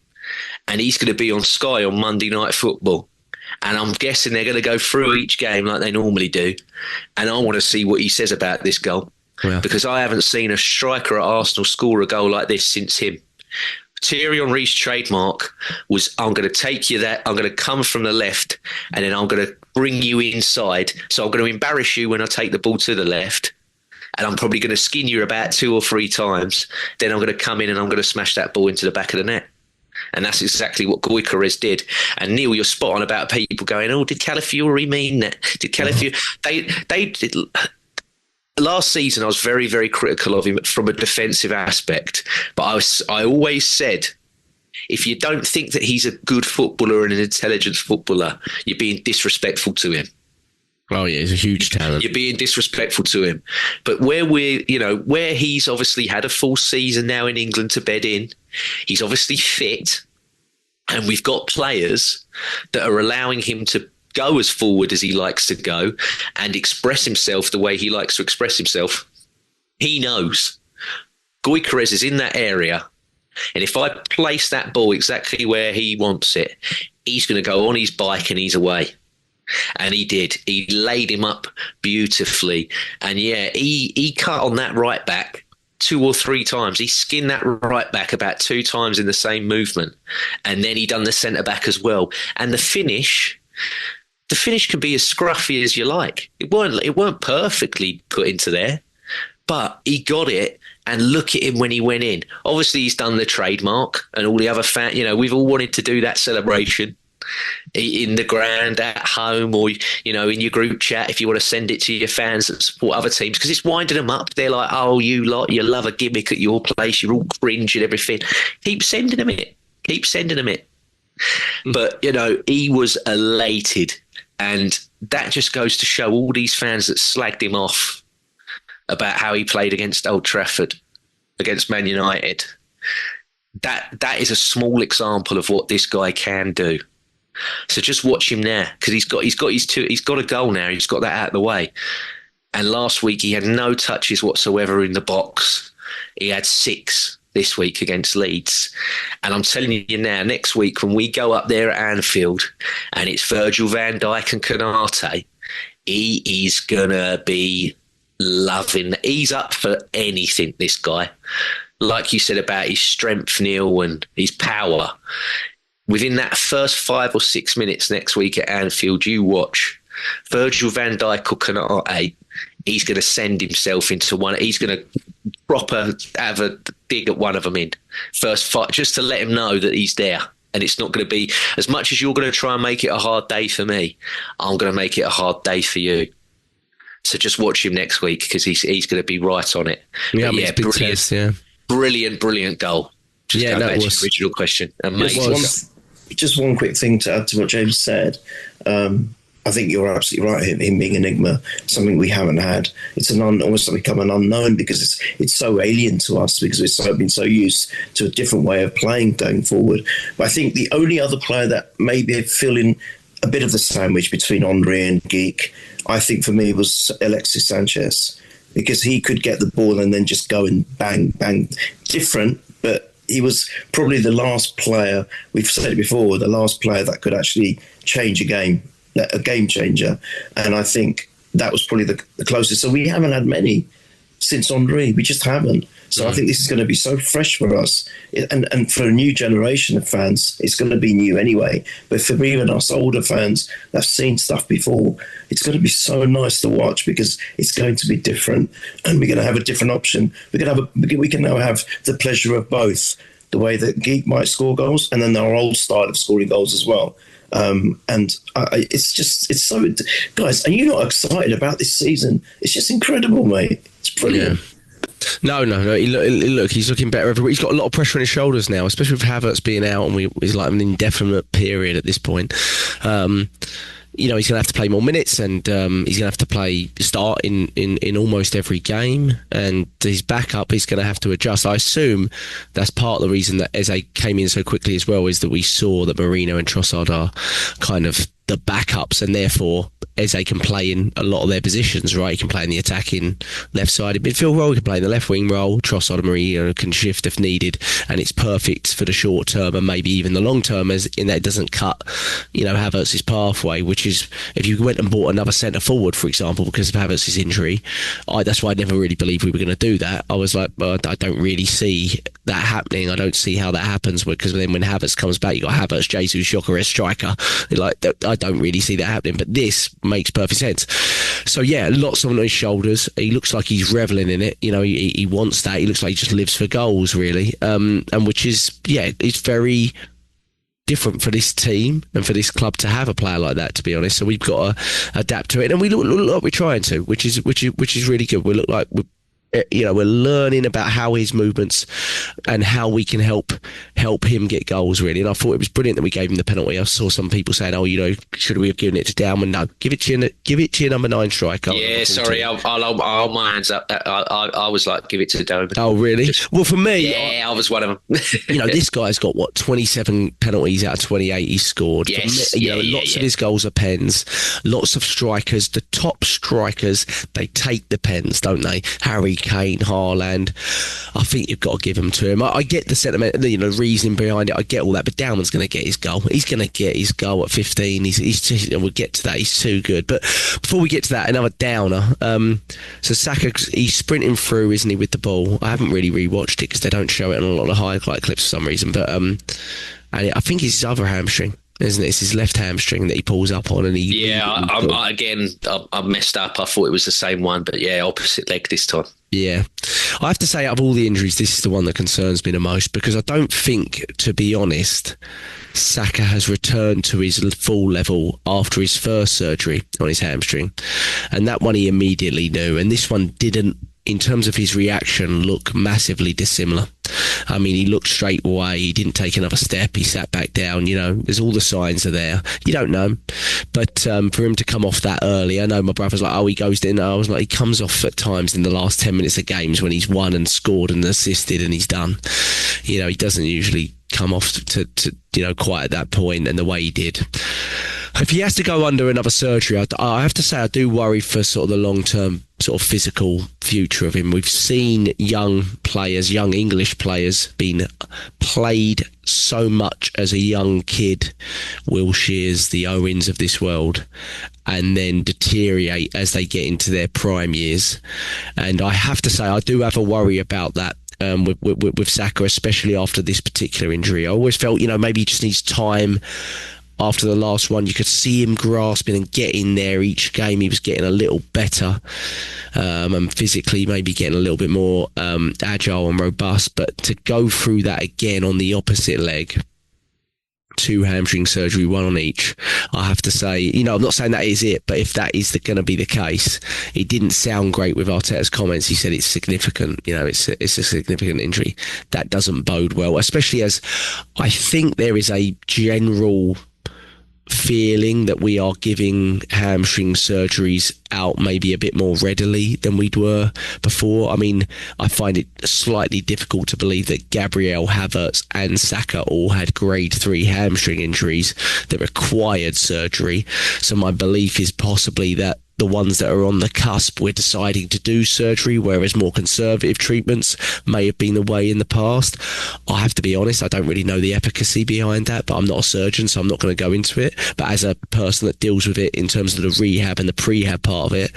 and he's going to be on Sky on Monday Night Football. And I'm guessing they're going to go through each game like they normally do. And I want to see what he says about this goal. Yeah. Because I haven't seen a striker at Arsenal score a goal like this since him. Thierry Henry's trademark was, I'm going to take you there, I'm going to come from the left, and then I'm going to bring you inside. So I'm going to embarrass you when I take the ball to the left, and I'm probably going to skin you about 2 or 3 times. Then I'm going to come in and I'm going to smash that ball into the back of the net. And that's exactly what Gyökeres did. And Neil, you're spot on about people going, oh, did Calafiori mean that? Did Calafiori... They did... Last season, I was very, very critical of him from a defensive aspect. But I always said, if you don't think that he's a good footballer and an intelligent footballer, you're being disrespectful to him. Oh, yeah, he's a huge talent. You're being disrespectful to him. But where he's obviously had a full season now in England to bed in, he's obviously fit, and we've got players that are allowing him to go as forward as he likes to go and express himself the way he likes to express himself. He knows Gyökeres is in that area, and if I place that ball exactly where he wants it, he's going to go on his bike and he's away. And he did. He laid him up beautifully. And yeah, he cut on that right back 2 or 3 times. He skinned that right back about 2 times in the same movement. And then he done the centre back as well. And the finish could be as scruffy as you like. It weren't perfectly put into there, but he got it. And look at him when he went in. Obviously, he's done the trademark, and all the other fans, we've all wanted to do that celebration in the ground, at home, or in your group chat if you want to send it to your fans that support other teams, because it's winding them up. They're like, oh, you love a gimmick at your place, you're all cringe and everything. Keep sending them it. But he was elated, and that just goes to show all these fans that slagged him off about how he played against Old Trafford, against Man United. That is a small example of what this guy can do. So just watch him now, because he's got a goal now. He's got that out of the way. And last week he had no touches whatsoever in the box. He had 6 this week against Leeds. And I'm telling you now, next week when we go up there at Anfield and it's Virgil van Dijk and Konate, he is gonna be loving. He's up for anything, this guy. Like you said about his strength, Neil, and his power. Within that first 5 or 6 minutes next week at Anfield, you watch Virgil van Dijk or Konate. He's going to send himself into one. He's going to have a dig at one of them in first 5, just to let him know that he's there. And it's not going to be, as much as you're going to try and make it a hard day for me, I'm going to make it a hard day for you. So just watch him next week, because he's going to be right on it. Yeah, Brilliant goal. Just go back to the original question. Amazing. Just one quick thing to add to what James said. I think you're absolutely right. Him being an enigma, something we haven't had. It's almost become an unknown, because it's so alien to us, because we've been so used to a different way of playing going forward. But I think the only other player that maybe filling a bit of the sandwich between Henry and Geek, I think for me, was Alexis Sanchez, because he could get the ball and then just go and bang. Different, but he was probably the last player, we've said it before, the last player that could actually change a game changer. And I think that was probably the closest. So we haven't had many since Henry. We just haven't. So I think this is going to be so fresh for us. And for a new generation of fans, it's going to be new anyway. But for even us older fans that have seen stuff before, it's going to be so nice to watch because it's going to be different. And we're going to have a different option. We can now have the pleasure of both. The way that Geek might score goals and then our old style of scoring goals as well. It's so, guys, are you not excited about this season? It's just incredible, mate. It's brilliant. Yeah. No. He's looking better every week. He's got a lot of pressure on his shoulders now, especially with Havertz being out, and he's like an indefinite period at this point. He's going to have to play more minutes, and he's going to have to start in almost every game, and his backup is going to have to adjust. I assume that's part of the reason that Eze came in so quickly as well, is that we saw that Mourinho and Trossard are kind of the backups, and therefore Eze can play in a lot of their positions, right? He can play in the attacking left-sided midfield role, he can play in the left-wing role. Trossard and Mourinho can shift if needed, and it's perfect for the short term and maybe even the long term, as in that it doesn't cut, Havertz's pathway, which is, if you went and bought another centre forward, for example, because of Havertz's injury, that's why I never really believed we were going to do that. I was like, well, I don't really see that happening. I don't see how that happens, because then when Havertz comes back, you got Havertz, Jesus, Gyökeres, striker. I don't really see that happening, but this makes perfect sense. So yeah, lots on his shoulders. He looks like he's reveling in it. He wants that. He looks like he just lives for goals, really. And which is, it's very different for this team and for this club to have a player like that, to be honest. So we've got to adapt to it, and we look like we're trying to, which is really good. We look like we're learning about how his movements and how we can help him get goals, really. And I thought it was brilliant that we gave him the penalty. I saw some people saying, should we have given it to Downman? No, give it to your number 9 striker. Yeah, sorry, I'll hold my hands up. I was like, give it to Downman. Oh, really? Well, for me, I was one of them. This guy's got 27 penalties out of 28 he's scored. Yes, lots of his goals are pens. Lots of strikers, the top strikers, they take the pens, don't they? Harry Kane, Haaland. I think you've got to give him to him. I get the sentiment, the reasoning behind it. I get all that, but Downman's going to get his goal. He's going to get his goal at 15. We'll get to that. He's too good. But before we get to that, another downer. So Saka, he's sprinting through, isn't he, with the ball? I haven't really rewatched it because they don't show it on a lot of highlight clips for some reason. But and I think it's his other hamstring, isn't it? It's his left hamstring that he pulls up on, and I messed up. I thought it was the same one, but opposite leg this time. Yeah, I have to say, out of all the injuries, this is the one that concerns me the most, because I don't think, to be honest, Saka has returned to his full level after his first surgery on his hamstring, and that one he immediately knew, and this one didn't, in terms of his reaction, look massively dissimilar. I mean, he looked straight away. He didn't take another step. He sat back down. There's all the signs are there. You don't know. But for him to come off that early, I know my brother's like, he goes in. I was like, he comes off at times in the last 10 minutes of games when he's won and scored and assisted and he's done. He doesn't usually come off to quite at that point, and the way he did. If he has to go under another surgery, I have to say I do worry for sort of the long-term sort of physical future of him. We've seen young English players being played so much as a young kid, Will Shears, the Owens of this world, and then deteriorate as they get into their prime years. And I have to say I do have a worry about that. With Saka, especially after this particular injury. I always felt, maybe he just needs time. After the last one, you could see him grasping and getting there each game. He was getting a little better, and physically maybe getting a little bit more agile and robust. But to go through that again on the opposite leg, 2 hamstring surgery, 1 on each, I have to say, I'm not saying that is it, but if that is going to be the case, it didn't sound great with Arteta's comments. He said it's significant, it's a significant injury. That doesn't bode well, especially as I think there is a general feeling that we are giving hamstring surgeries out maybe a bit more readily than we were before. I mean, I find it slightly difficult to believe that Gabriel, Havertz and Saka all had grade 3 hamstring injuries that required surgery. So my belief is possibly that the ones that are on the cusp, we're deciding to do surgery, whereas more conservative treatments may have been the way in the past. I have to be honest, I don't really know the efficacy behind that, but I'm not a surgeon, so I'm not going to go into it. But as a person that deals with it in terms of the rehab and the prehab part of it,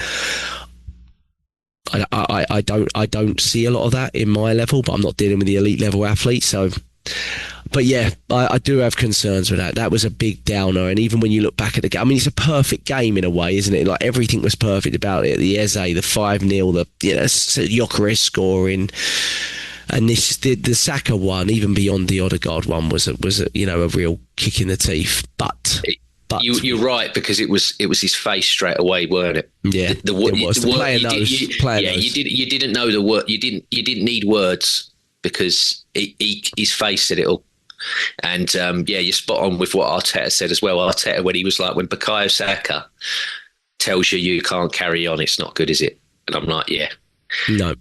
I don't see a lot of that in my level, but I'm not dealing with the elite level athletes, so... But yeah, I do have concerns with that. That was a big downer. And even when you look back at the game, I mean, it's a perfect game in a way, isn't it? Like, everything was perfect about it. The Eze, the 5-0, the Gyökeres scoring. And the Saka one, even beyond the Odegaard one, was a real kick in the teeth. But you're right, because it was his face straight away, weren't it? Yeah, it was. The player knows. You didn't know the word. You didn't need words, because his face said it all. And you're spot on with what Arteta said as well. Arteta, when he was like, when Bukayo Saka tells you can't carry on, it's not good, is it? And I'm like, no,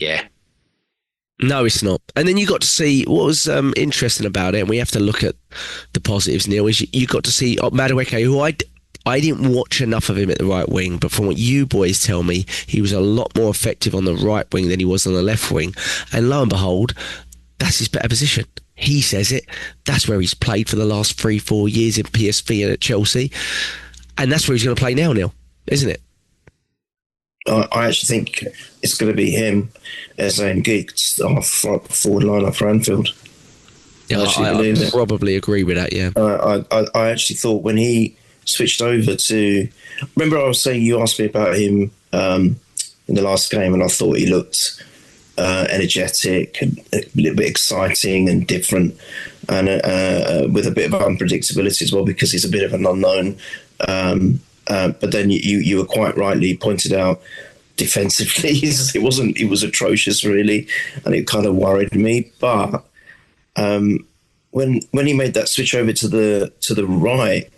it's not. And then you got to see what was interesting about it, and we have to look at the positives, Neil, is you got to see Madueke, who I didn't watch enough of him at the right wing, but from what you boys tell me, he was a lot more effective on the right wing than he was on the left wing. And lo and behold, that's his better position. He says it. That's where he's played for the last 3-4 years in PSV and at Chelsea. And that's where he's going to play now, Neil, isn't it? I actually think it's going to be him, Eze and Giggs, our forward line for Anfield. Yeah, I probably agree with that, yeah. I actually thought when he switched over to... Remember I was saying, you asked me about him in the last game, and I thought he looked... energetic and a little bit exciting and different, and with a bit of unpredictability as well, because he's a bit of an unknown. But then you were quite rightly pointed out, defensively it was atrocious really, and it kind of worried me. But when he made that switch over to the right,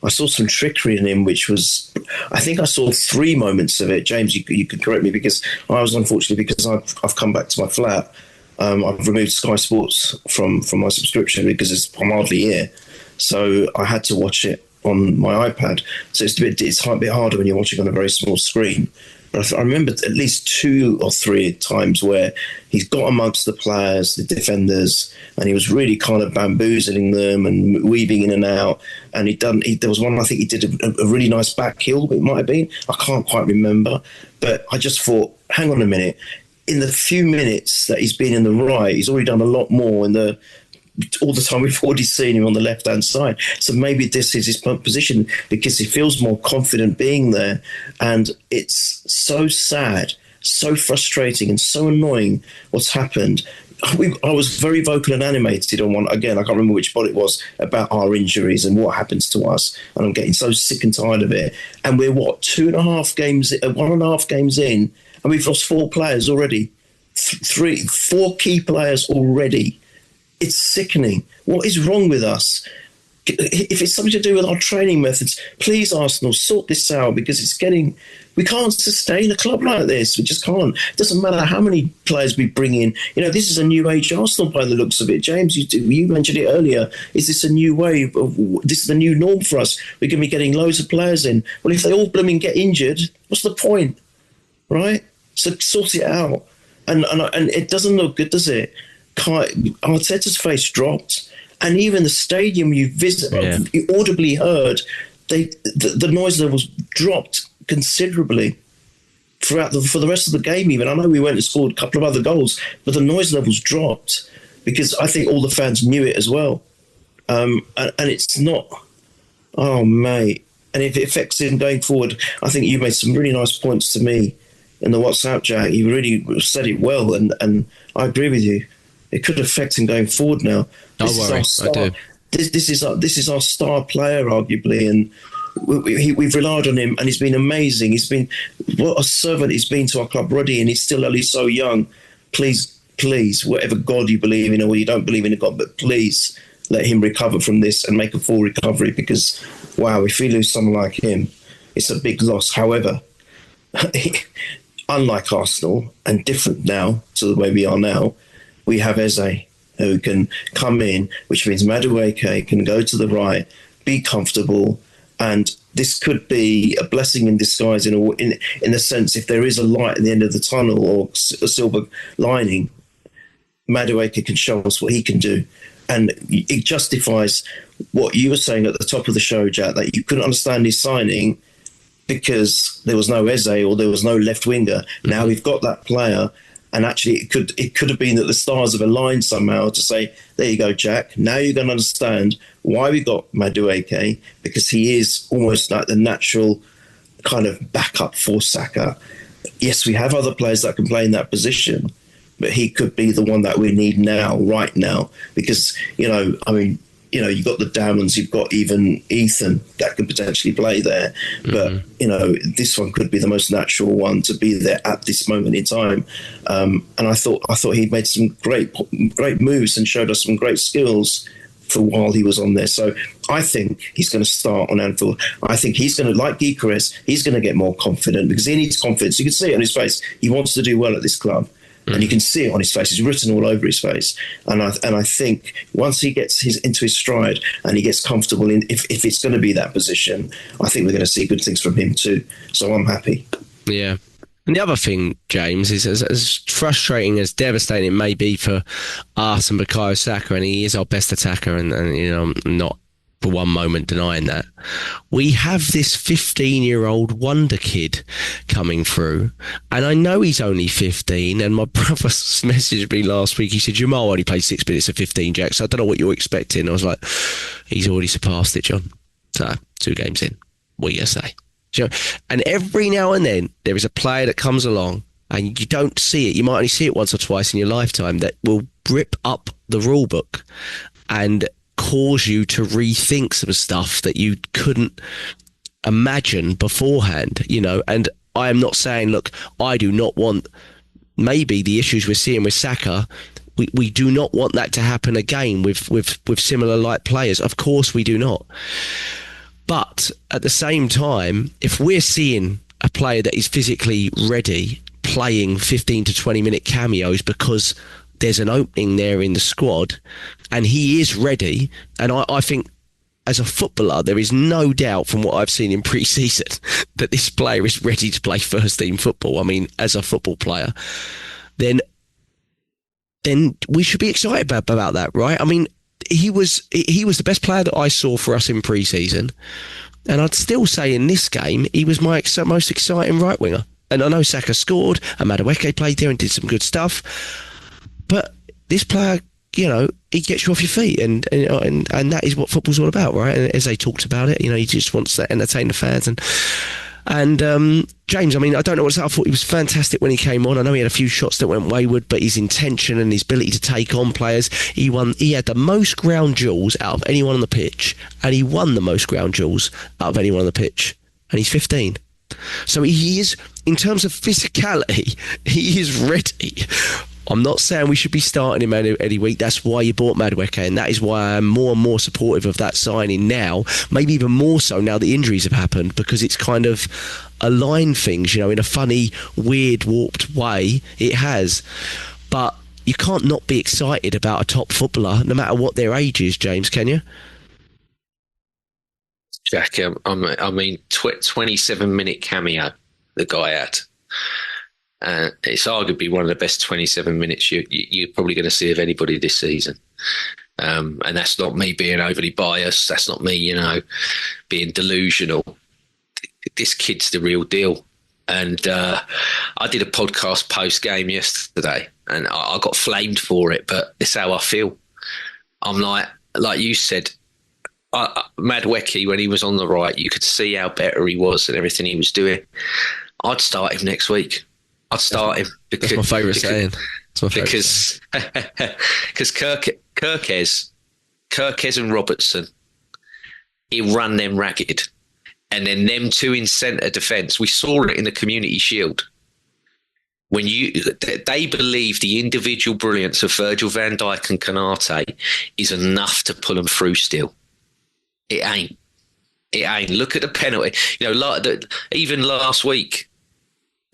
I saw some trickery in him, which was, I think I saw 3 moments of it. James, you could correct me, because I was unfortunately, because I've come back to my flat, I've removed Sky Sports from my subscription because I'm hardly here, so I had to watch it on my iPad. So it's a bit harder when you're watching on a very small screen. But I remember at least 2 or 3 times where he's got amongst the players, the defenders, and he was really kind of bamboozling them and weaving in and out. And there was one, I think he did a really nice back heel, it might have been. I can't quite remember. But I just thought, hang on a minute. In the few minutes that he's been in the right, he's already done a lot more all the time we've already seen him on the left-hand side. So maybe this is his position, because he feels more confident being there. And it's so sad, so frustrating and so annoying what's happened. I was very vocal and animated on one, again, I can't remember which pod it was, about our injuries and what happens to us. And I'm getting so sick and tired of it. And we're 1.5 games in, and we've lost 4 players already. 4 key players already. It's sickening. What is wrong with us? If it's something to do with our training methods, please, Arsenal, sort this out, because we can't sustain a club like this. We just can't. It doesn't matter how many players we bring in. This is a new age Arsenal by the looks of it. James, you mentioned it earlier. Is this a new wave? This is the new norm for us. We're going to be getting loads of players in. Well, if they all blooming get injured, what's the point? Right? So sort it out. And it doesn't look good, does it? Arteta's face dropped, and even the stadium you audibly heard, the noise levels dropped considerably for the rest of the game. Even I know we went and scored a couple of other goals, but the noise levels dropped, because I think all the fans knew it as well. And it's not, oh mate, and if it affects him going forward, I think you made some really nice points to me in the WhatsApp, Jack. You really said it well, and I agree with you. It could affect him going forward now. Don't worry, I do. This is our star player, arguably, and we've relied on him, and he's been amazing. What a servant he's been to our club already, and he's still only so young. Please, whatever God you believe in, or you don't believe in a God, but please let him recover from this and make a full recovery, because, wow, if we lose someone like him, it's a big loss. However, unlike Arsenal, and different now to the way we are now, we have Eze, who can come in, which means Madueke can go to the right, be comfortable, and this could be a blessing in disguise in a sense. If there is a light at the end of the tunnel or a silver lining, Madueke can show us what he can do. And it justifies what you were saying at the top of the show, Jack, that you couldn't understand his signing because there was no Eze or there was no left winger. Now we've got that player. And actually, it could have been that the stars have aligned somehow to say, there you go, Jack. Now you're going to understand why we got Madueke, because he is almost like the natural kind of backup for Saka. Yes, we have other players that can play in that position, but he could be the one that we need now, right now, because, you've got the Damons, you've got even Ethan that could potentially play there. But, this one could be the most natural one to be there at this moment in time. And I thought he made some great moves and showed us some great skills for while he was on there. So I think he's going to start on Anfield. I think he's going to, like Gyökeres, he's going to get more confident because he needs confidence. You can see it on his face. He wants to do well at this club. And you can see it on his face. It's written all over his face. And I think once he gets into his stride and he gets comfortable in, if it's going to be that position, I think we're going to see good things from him too. So I'm happy. Yeah. And the other thing, James, is as frustrating, as devastating it may be for us and Bukayo Saka, and he is our best attacker, and I'm not for one moment denying that, we have this 15-year-old wonder kid coming through, and I know he's only 15, and my brother messaged me last week. He said, Jamal only played 6 minutes of 15, Jack, so I don't know what you're expecting. I was like, he's already surpassed it, John. So 2 games in, what are you going to say? And every now and then there is a player that comes along and you don't see it, you might only see it once or twice in your lifetime, that will rip up the rule book and cause you to rethink some stuff that you couldn't imagine beforehand, and I am not saying, look, I do not want maybe the issues we're seeing with Saka, we do not want that to happen again with similar like players. Of course we do not. But at the same time, if we're seeing a player that is physically ready playing 15 to 20 minute cameos because there's an opening there in the squad and he is ready, and I think as a footballer there is no doubt from what I've seen in pre-season that this player is ready to play first team football. I mean, as a football player, then we should be excited about that, right? I mean, he was the best player that I saw for us in pre-season, and I'd still say in this game he was my most exciting right winger. And I know Saka scored and Madueke played there and did some good stuff, but this player, he gets you off your feet, and that is what football's all about, right? And as they talked about it, he just wants to entertain the fans. And James, I mean, I don't know what's up. I thought he was fantastic when he came on. I know he had a few shots that went wayward, but his intention and his ability to take on players, he had the most ground duels out of anyone on the pitch, and he won the most ground duels out of anyone on the pitch, and he's 15. So he is, in terms of physicality, he is ready. I'm not saying we should be starting him any week. That's why you bought Madueke, and that is why I'm more and more supportive of that signing now, maybe even more so now the injuries have happened, because it's kind of aligned things, in a funny, weird, warped way. It has. But you can't not be excited about a top footballer, no matter what their age is, James, can you? Jack, I mean, 27-minute cameo the guy had. It's arguably one of the best 27 minutes you're probably going to see of anybody this season. And that's not me being overly biased. That's not me, being delusional. This kid's the real deal. And I did a podcast post-game yesterday, and I got flamed for it, but it's how I feel. I'm like you said, Madueke, when he was on the right, you could see how better he was and everything he was doing. I'd start him next week. I'd start him because that's my favourite saying. Because Kirkes and Robertson, he ran them ragged, and then them two in centre defence. We saw it in the Community Shield when they believe the individual brilliance of Virgil van Dijk and Konate is enough to pull them through. Still, it ain't. Look at the penalty. Even last week,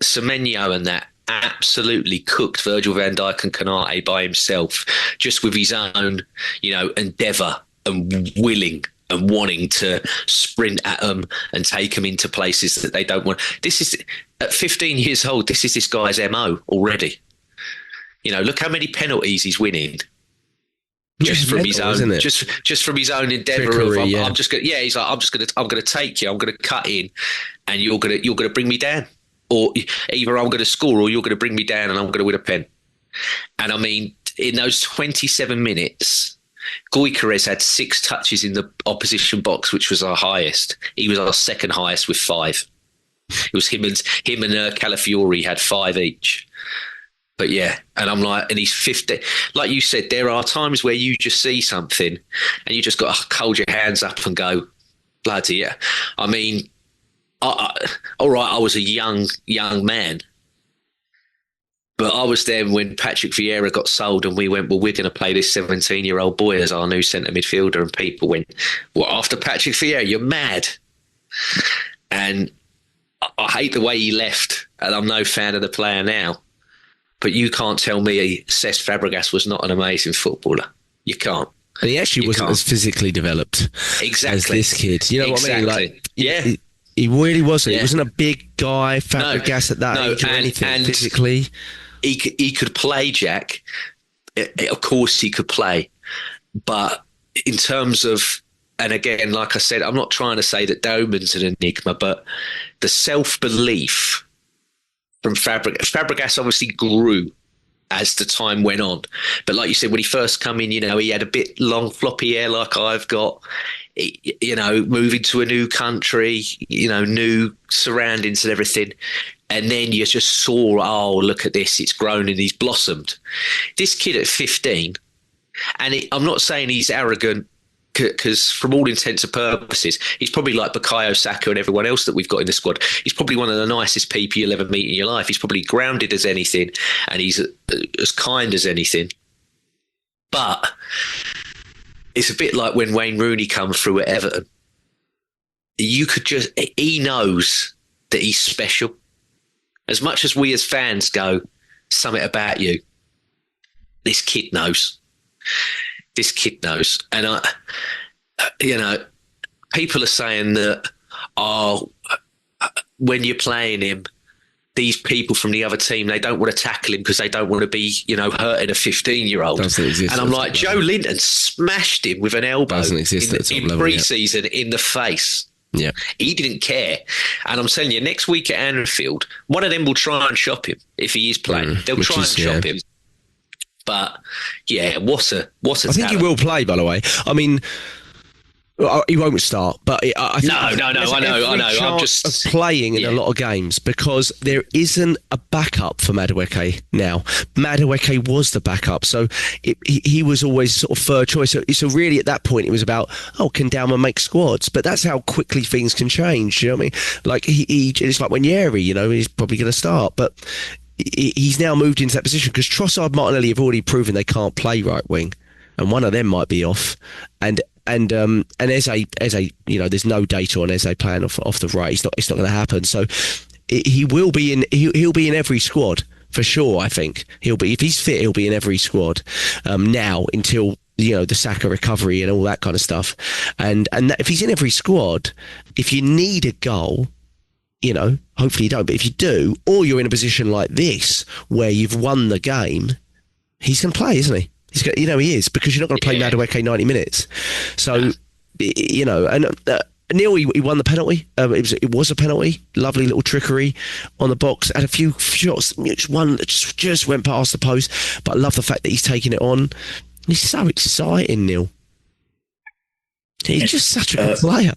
Semenyo and that absolutely cooked Virgil van Dijk and Konate by himself, just with his own, endeavour and willing and wanting to sprint at them and take them into places that they don't want. This is, at 15 years old, this is this guy's MO already. You know, look how many penalties he's winning. Just from his own, just from his own endeavour of, I'm just gonna, he's like, I'm gonna take you, I'm gonna cut in, and you're gonna bring me down, or either I'm gonna score or you're gonna bring me down, and I'm gonna win a pen. And I mean, in those 27 minutes, Gyökeres had 6 touches in the opposition box, which was our highest. He was our second highest with 5. It was him and Calafiori had 5 each. But yeah, and I'm like, and he's 50. Like you said, there are times where you just see something and you just got to hold your hands up and go, bloody yeah. I mean, all right, I was a young man, but I was there when Patrick Vieira got sold and we went, well, we're going to play this 17-year-old boy as our new centre midfielder. And people went, well, after Patrick Vieira, you're mad. And I hate the way he left, and I'm no fan of the player now. But you can't tell me Cesc Fabregas was not an amazing footballer. You can't. And he actually wasn't as physically developed as this kid. You know what I mean? Like, he really wasn't. Yeah. He wasn't a big guy, Fabregas at that age or anything physically. He could play, Jack. Of course he could play. But in terms of, and again, like I said, I'm not trying to say that Doman's an enigma, but the self-belief from Fabregas obviously grew as the time went on. But like you said, when he first come in, you know, he had a bit long, floppy hair like I've got, you know, moving to a new country, you know, new surroundings and everything. And then you just saw, oh, look at this, it's grown and he's blossomed. This kid at 15, and I'm not saying he's arrogant, because from all intents and purposes, he's probably like Bukayo Saka and everyone else that we've got in the squad. He's probably one of the nicest people you'll ever meet in your life. He's probably grounded as anything, and he's as kind as anything. But it's a bit like when Wayne Rooney come through at Everton. He knows that he's special. As much as we as fans go, something about you, this kid knows. This kid knows. And you know, people are saying that, when you're playing him, these people from the other team, they don't want to tackle him because they don't want to be, you know, hurting a 15-year-old. And I'm like, Joe Linton smashed him with an elbow in pre-season in the face. Yeah, he didn't care. And I'm telling you, next week at Anfield, one of them will try and shop him if he is playing. They'll try and shop him. But yeah, what a I think he will play, by the way. I mean, he won't start, but I think I know. I'm just playing in a lot of games because there isn't a backup for Madueke now. Madueke was the backup, so he was always sort of third choice. So really, at that point, it was about, can Dalman make squads? But that's how quickly things can change. You know what I mean? Like it's like when Yeri, you know, he's probably going to start, but he's now moved into that position because Trossard and Martinelli have already proven they can't play right wing, and one of them might be off. And Eze, you know, there's no data on Eze playing off the right. It's not going to happen. So he will be in. He'll be in every squad for sure. I think he'll be, if he's fit, he'll be in every squad now until, you know, the Saka recovery and all that kind of stuff. And if he's in every squad, if you need a goal, you know, hopefully you don't, but if you do, or you're in a position like this where you've won the game, he's going to play, isn't he? You know, he is, because you're not going to play Madueke 90 minutes. So, you know, and Neil, he won the penalty. It was a penalty. Lovely little trickery on the box. Had a few shots. One that just went past the post. But I love the fact that he's taking it on. He's so exciting, Neil. He's just such a good player.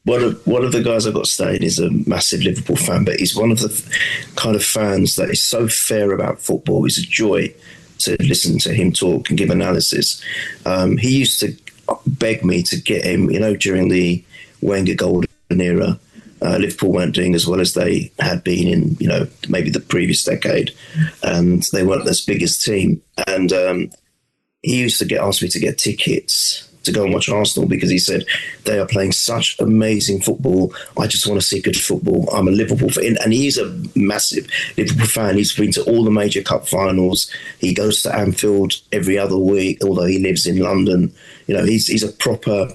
One of the guys I've got staying is a massive Liverpool fan, but he's one of the kind of fans that is so fair about football. He's a joy to listen to him talk and give analysis. He used to beg me to get him, you know, during the Wenger golden era. Liverpool weren't doing as well as they had been in, you know, maybe the previous decade, and they weren't as big as team. And he used to ask me to get tickets to go and watch Arsenal because he said they are playing such amazing football. I just want to see good football. I'm a Liverpool fan, and he's a massive Liverpool fan. He's been to all the major cup finals. He goes to Anfield every other week, although he lives in London. You know, he's a proper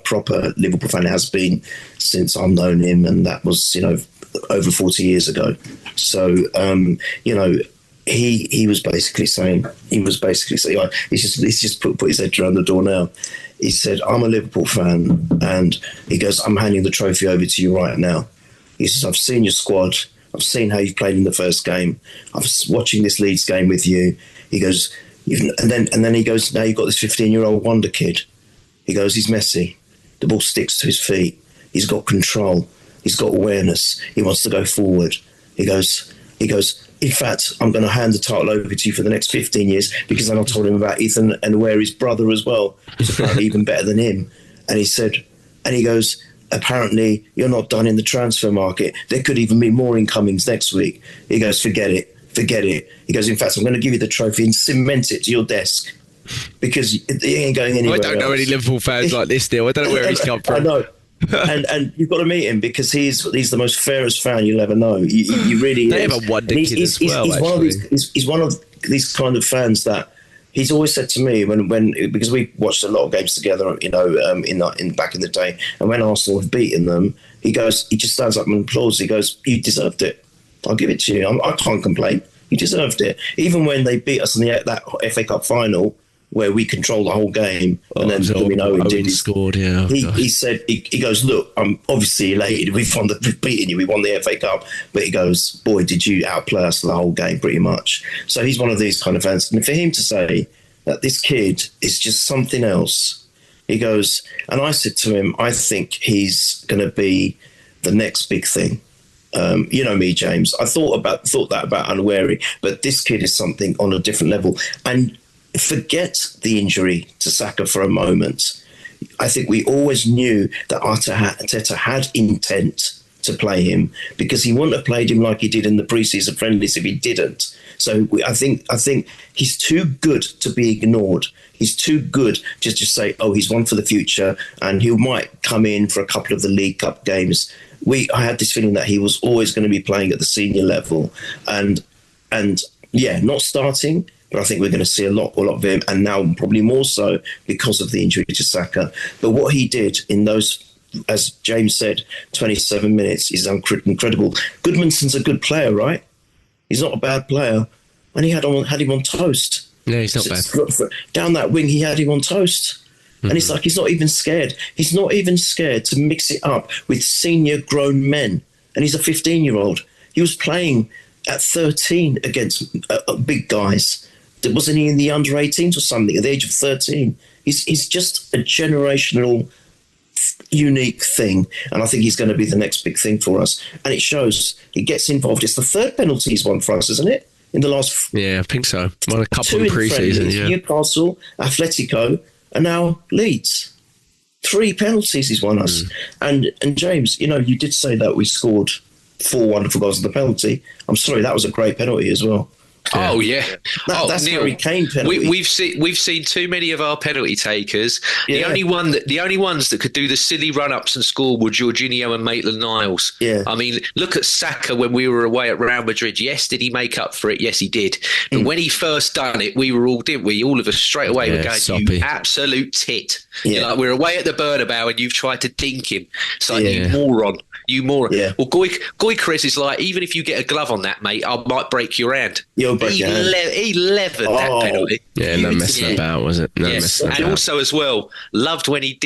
Liverpool fan, has been since I've known him, and that was, you know, over 40 years ago. So, you know, he was basically saying, he's just put his head around the door now. He said, I'm a Liverpool fan, and he goes, I'm handing the trophy over to you right now. He says, I've seen your squad. I've seen how you've played in the first game. I was watching this Leeds game with you. He goes, and then he goes, now you've got this 15-year-old wonder kid. He goes, he's messy. The ball sticks to his feet. He's got control. He's got awareness. He wants to go forward. He goes, in fact, I'm going to hand the title over to you for the next 15 years because then I told him about Ethan and where his brother as well, who's apparently even better than him. And he goes, apparently you're not done in the transfer market. There could even be more incomings next week. He goes, forget it. He goes, in fact, I'm going to give you the trophy and cement it to your desk because it ain't going anywhere. I don't know any Liverpool fans like this, Neil. I don't know where he's come from. I know. and you've got to meet him because he's the most fairest fan you'll ever know. You really they have a wonder kid as well. He's one of these kind of fans that he's always said to me when because we watched a lot of games together, you know, in back in the day, and when Arsenal have beaten them, he just stands up and applauds. He goes, "You deserved it. I'll give it to you. I can't complain. You deserved it." Even when they beat us in that FA Cup final, where we controlled the whole game, and then Owen scored. Yeah, he said he goes, "Look, I'm obviously elated. We've beaten you. We won the FA Cup." But he goes, "Boy, did you outplay us the whole game, pretty much." So he's one of these kind of fans, and for him to say that this kid is just something else, he goes, and I said to him, "I think he's going to be the next big thing." You know me, James. I thought that about Unwary, but this kid is something on a different level. And forget the injury to Saka for a moment. I think we always knew that Arteta had intent to play him because he wouldn't have played him like he did in the pre-season friendlies if he didn't. So I think he's too good to be ignored. He's too good just to say, oh, he's one for the future, and he might come in for a couple of the League Cup games. I had this feeling that he was always going to be playing at the senior level, and yeah, not starting. But I think we're going to see a lot of him, and now probably more so because of the injury to Saka. But what he did in those, as James said, 27 minutes is incredible. Goodmanson's a good player, right? He's not a bad player, and he had him on toast. Yeah, he's not bad. Down that wing, he had him on toast. Mm-hmm. And it's like he's not even scared. He's not even scared to mix it up with senior grown men. And he's a 15-year-old. He was playing at 13 against big guys. Wasn't he in the under 18s or something at the age of 13? He's just a generational, unique thing. And I think he's going to be the next big thing for us. And it shows. He gets involved. It's the third penalty he's won for us, isn't it? In the last... Yeah, I think so. Won a couple in pre-season, yeah. Newcastle, Atletico, and now Leeds. 3 penalties he's won us. And James, you know, you did say that we scored 4 wonderful goals on the penalty. I'm sorry, that was a great penalty as well. Yeah. Oh yeah, that's Neil, Harry Kane penalty. We've seen too many of our penalty takers. Yeah. The only ones that could do the silly run-ups and score were Jorginho and Maitland-Niles. Yeah. I mean, look at Saka when we were away at Real Madrid. Yes, did he make up for it? Yes, he did. But when he first done it, we were all, didn't we? All of us straight away were going, soppy. You absolute tit. Yeah. Like, we're away at the Bernabeu and you've tried to dink him. It's like, you moron. You moron. Yeah. Well, Gyökeres is like, even if you get a glove on that, mate, I might break your hand. You'll break your hand. He levered that penalty. Yeah, no messing about, was it? No messing about. And also as well, loved when he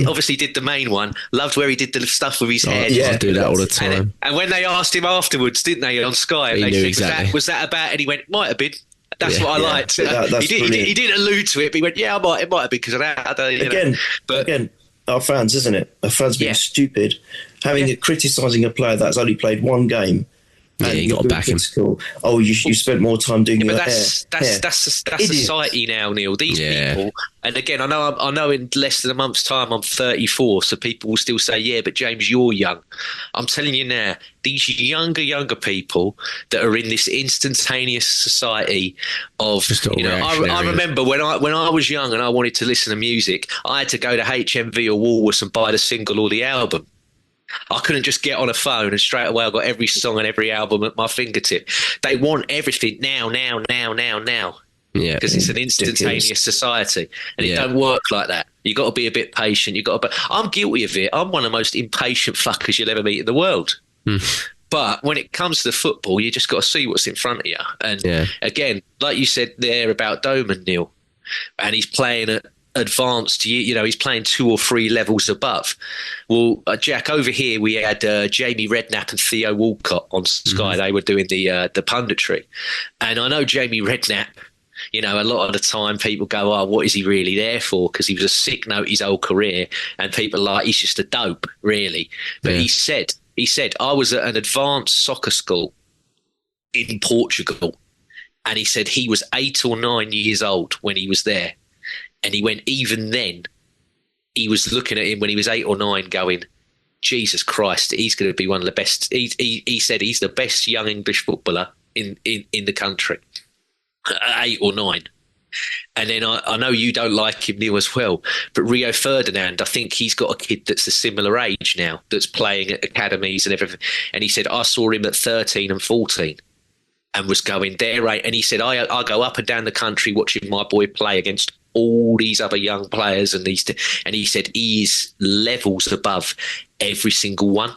obviously did the main one, loved where he did the stuff with his head. Yeah, I do that all the time. And when they asked him afterwards, didn't they, on Sky, and he they knew said, exactly. was that about, and he went, might have been. That's what I liked. He didn't allude to it, but he went, it might have been because of that. Again, our fans, isn't it? Our fans being stupid, criticising a player that's only played 1 game Yeah, you got to back him. Oh, you spent more time doing your But hair. that's society now, Neil. These people, and again, I know in less than a month's time I'm 34, so people will still say, yeah, but James, you're young. I'm telling you now, these younger people that are in this instantaneous society of, I remember when I was young and I wanted to listen to music, I had to go to HMV or Woolworths and buy the single or the album. I couldn't just get on a phone and straight away I got every song and every album at my fingertip. They want everything now. Yeah, because it's an instantaneous society, and it don't work like that. You got to be a bit patient. I'm guilty of it. I'm one of the most impatient fuckers you'll ever meet in the world. But when it comes to football, you just got to see what's in front of you. And again, like you said there about Doman, Neil, and he's playing at advanced, he's playing 2 or 3 levels above. Well, Jack, over here we had Jamie Redknapp and Theo Walcott on Sky. They were doing the punditry, and I know Jamie Redknapp, a lot of the time people go, oh, what is he really there for? Because he was a sick note his whole career, and people are like, he's just a dope, really. But he said I was at an advanced soccer school in Portugal, and he said he was 8 or 9 years old when he was there. And he went, even then, he was looking at him when he was 8 or 9 going, Jesus Christ, he's going to be one of the best. He said he's the best young English footballer in the country, 8 or 9. And then I know you don't like him, Neil, as well, but Rio Ferdinand, I think he's got a kid that's a similar age now that's playing at academies and everything. And he said, I saw him at 13 and 14. And was going there, right? And he said, I go up and down the country watching my boy play against all these other young players, and he said he is levels above every single one.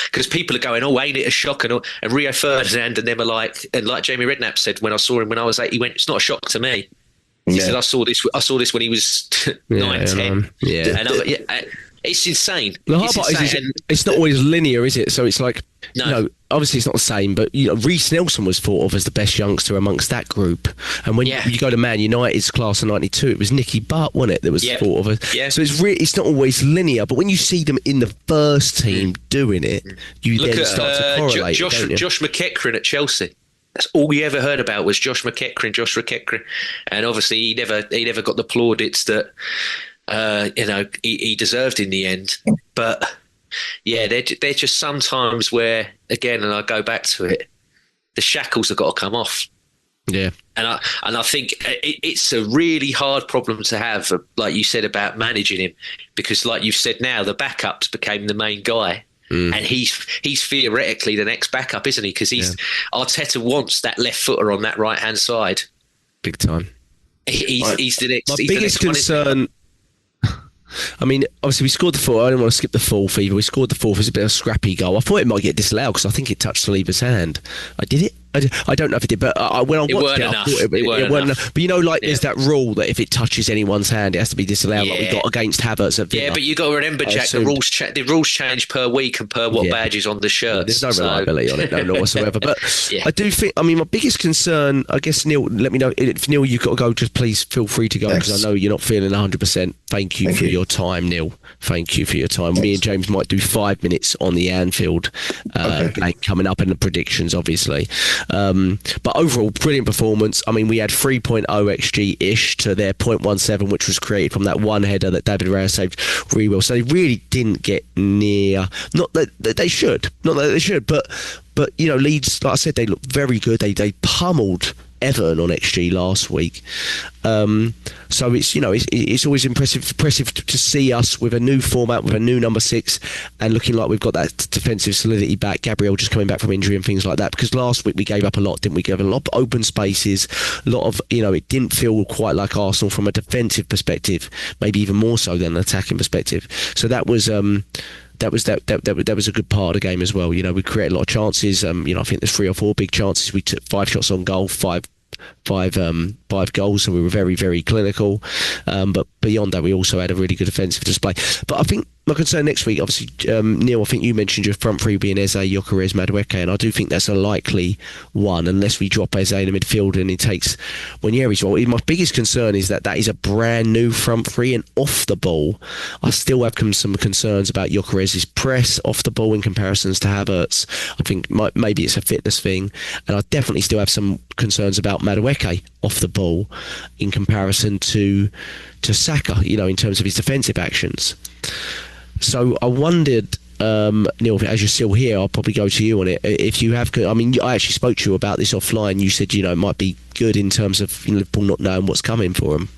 Because people are going, oh, ain't it a shock? And Rio Ferdinand and them are like, and like Jamie Redknapp said when I saw him when I was 8, he went, it's not a shock to me. He said, I saw this when he was 9, 10. Yeah. And it's insane. The hard part is it's not always linear, is it? So it's like, obviously it's not the same, but Reece Nelson was thought of as the best youngster amongst that group. And when you go to Man United's class of 92, it was Nicky Butt, wasn't it, that was thought of as. Yeah. So it's not always linear, but when you see them in the first team doing it, you then start to correlate. Josh McEachran at Chelsea. That's all we ever heard about was Josh McEachran. And obviously he never got the plaudits that he deserved in the end. But they're just sometimes where, again, and I go back to it, the shackles have got to come off. Yeah. And I think it's a really hard problem to have, like you said about managing him, because like you've said now, the backups became the main guy. And he's theoretically the next backup, isn't he? Because Arteta wants that left footer on that right hand side, big time. He's the next. My biggest concern. I mean, obviously we scored the fourth. I didn't want to skip the fourth either. We scored the fourth. It was a bit of a scrappy goal. I thought it might get disallowed because I think it touched Saliba's hand. Did it? I don't know if it did, but when I watched it, I thought it weren't enough. But there's that rule that if it touches anyone's hand, it has to be disallowed. Like we got against Havertz at Villa. Yeah, but you got to remember, Jack, the rules change per week and per what badge is on the shirt. There's no reliability on it, no whatsoever. But I do think, my biggest concern, I guess, Neil, let me know. If Neil, you've got to go, just please feel free to go because I know you're not feeling 100%. Thank you for your time, Neil. Thank you for your time. Me and James might do 5 minutes on the Anfield coming up in the predictions, obviously. But overall, brilliant performance. I mean, we had 3.0 XG-ish to their 0.17, which was created from that one header that David Raya saved really well. So they really didn't get near. Not that they should. But Leeds, like I said, they looked very good. They pummeled Everton on XG last week. So it's always impressive to see us with a new format, with a new number 6, and looking like we've got that defensive solidity back. Gabriel just coming back from injury and things like that. Because last week we gave up a lot, didn't we? Gave a lot of open spaces, a lot of it didn't feel quite like Arsenal from a defensive perspective, maybe even more so than an attacking perspective. So that was. That was a good part of the game as well. We created a lot of chances. I think there's 3 or 4 big chances. We took 5 shots on goal, five goals, so we were very, very clinical. But beyond that, we also had a really good defensive display. But I think my concern next week, obviously, Neil, I think you mentioned your front three being Eze, Gyökeres, Madueke, and I do think that's a likely one, unless we drop Eze in the midfield and he takes Wanyeri's role. My biggest concern is that is a brand new front three, and off the ball, I still have some concerns about Gyökeres' press off the ball in comparisons to Havertz. I think maybe it's a fitness thing, and I definitely still have some concerns about Madueke off the ball in comparison to Saka, in terms of his defensive actions. So I wondered, Neil, as you're still here, I'll probably go to you on it. If you have, I actually spoke to you about this offline. You said, it might be good in terms of Liverpool not knowing what's coming for them.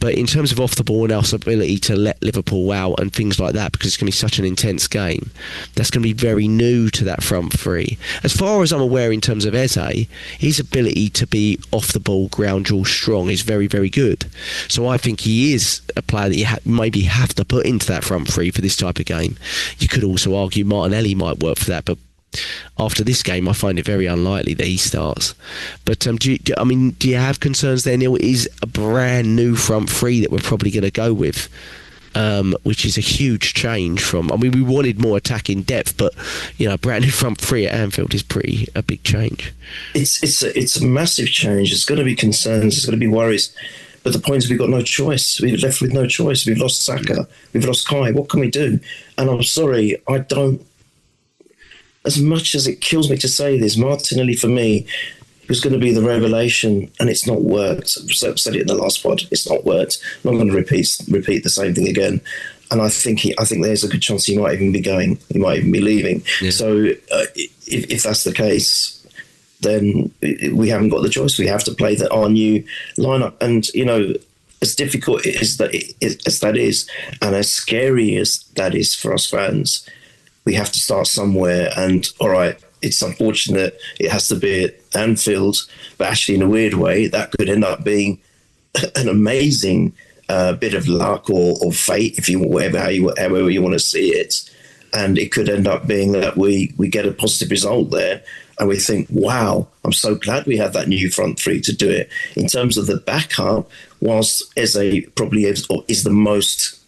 But in terms of off the ball and our ability to let Liverpool out and things like that, because it's going to be such an intense game, that's going to be very new to that front three. As far as I'm aware, in terms of Eze, his ability to be off the ball, ground duel strong is very, very good. So I think he is a player that you maybe have to put into that front three for this type of game. You could also argue Martinelli might work for that, but after this game, I find it very unlikely that he starts. But do you have concerns there, Neil? Is a brand new front three that we're probably going to go with, which is a huge change from. We wanted more attacking depth, but a brand new front three at Anfield is a big change. It's a massive change. There's going to be concerns. There's going to be worries. But the point is, we've got no choice. We're left with no choice. We've lost Saka. We've lost Kai. What can we do? And I'm sorry, I don't. As much as it kills me to say this, Martinelli for me was going to be the revelation, and it's not worked. I've said it in the last pod. It's not worked. I'm not going to repeat the same thing again. And I think there's a good chance he might even be going. He might even be leaving. Yeah. So if that's the case, then we haven't got the choice. We have to play our new lineup. And as difficult as that is, and as scary as that is for us fans, we have to start somewhere. And all right, it's unfortunate it has to be at Anfield, but actually in a weird way, that could end up being an amazing bit of luck or fate, if you however you want to see it. And it could end up being that we get a positive result there, and we think, wow, I'm so glad we have that new front three to do it. In terms of the backup, whilst Eze probably is the most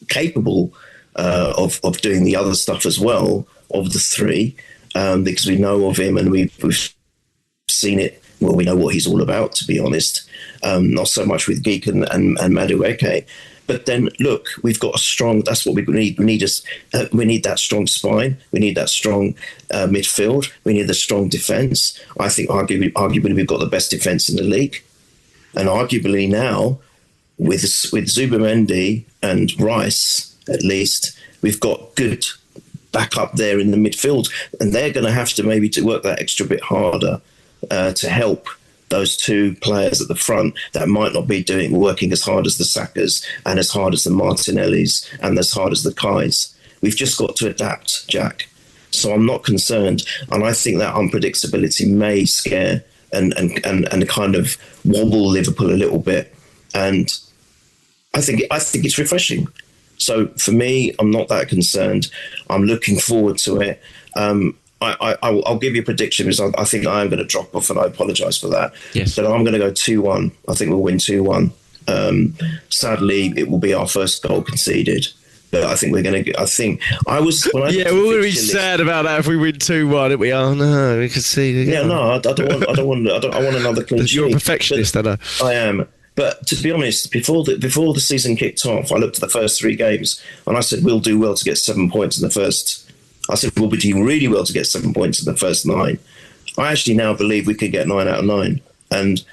capable of doing the other stuff as well of the three, because we know of him and we've seen it. Well, we know what he's all about, to be honest. Not so much with Geek and Madueke. But then, look, we've got a strong. That's what we need. We need that strong spine. We need that strong midfield. We need the strong defence. I think arguably we've got the best defence in the league, and arguably now with Zubimendi and Rice, at least we've got good backup there in the midfield, and they're going to have to maybe to work that extra bit harder to help those two players at the front that might not be working as hard as the Sakas and as hard as the Martinellis and as hard as the Kais. We've just got to adapt, Jack. So I'm not concerned, and I think that unpredictability may scare and kind of wobble Liverpool a little bit, and I think it's refreshing. So for me, I'm not that concerned. I'm looking forward to it. I'll give you a prediction, because I think I am going to drop off, and I apologise for that. Yes. But I'm going to go 2-1. I think we'll win 2-1. Sadly, it will be our first goal conceded. But I think we're going to. I think I was. When I yeah, we would be sad about that if we win 2-1. We are no, we can see. Yeah, no, I don't want. I want another clean sheet. You're a perfectionist, I know. I am. But to be honest, before the season kicked off, I looked at the first 3 games and I said we'll do well to get 7 points in the first. I said we'll be doing really well to get 7 points in the first 9. I actually now believe we could get 9 out of 9, and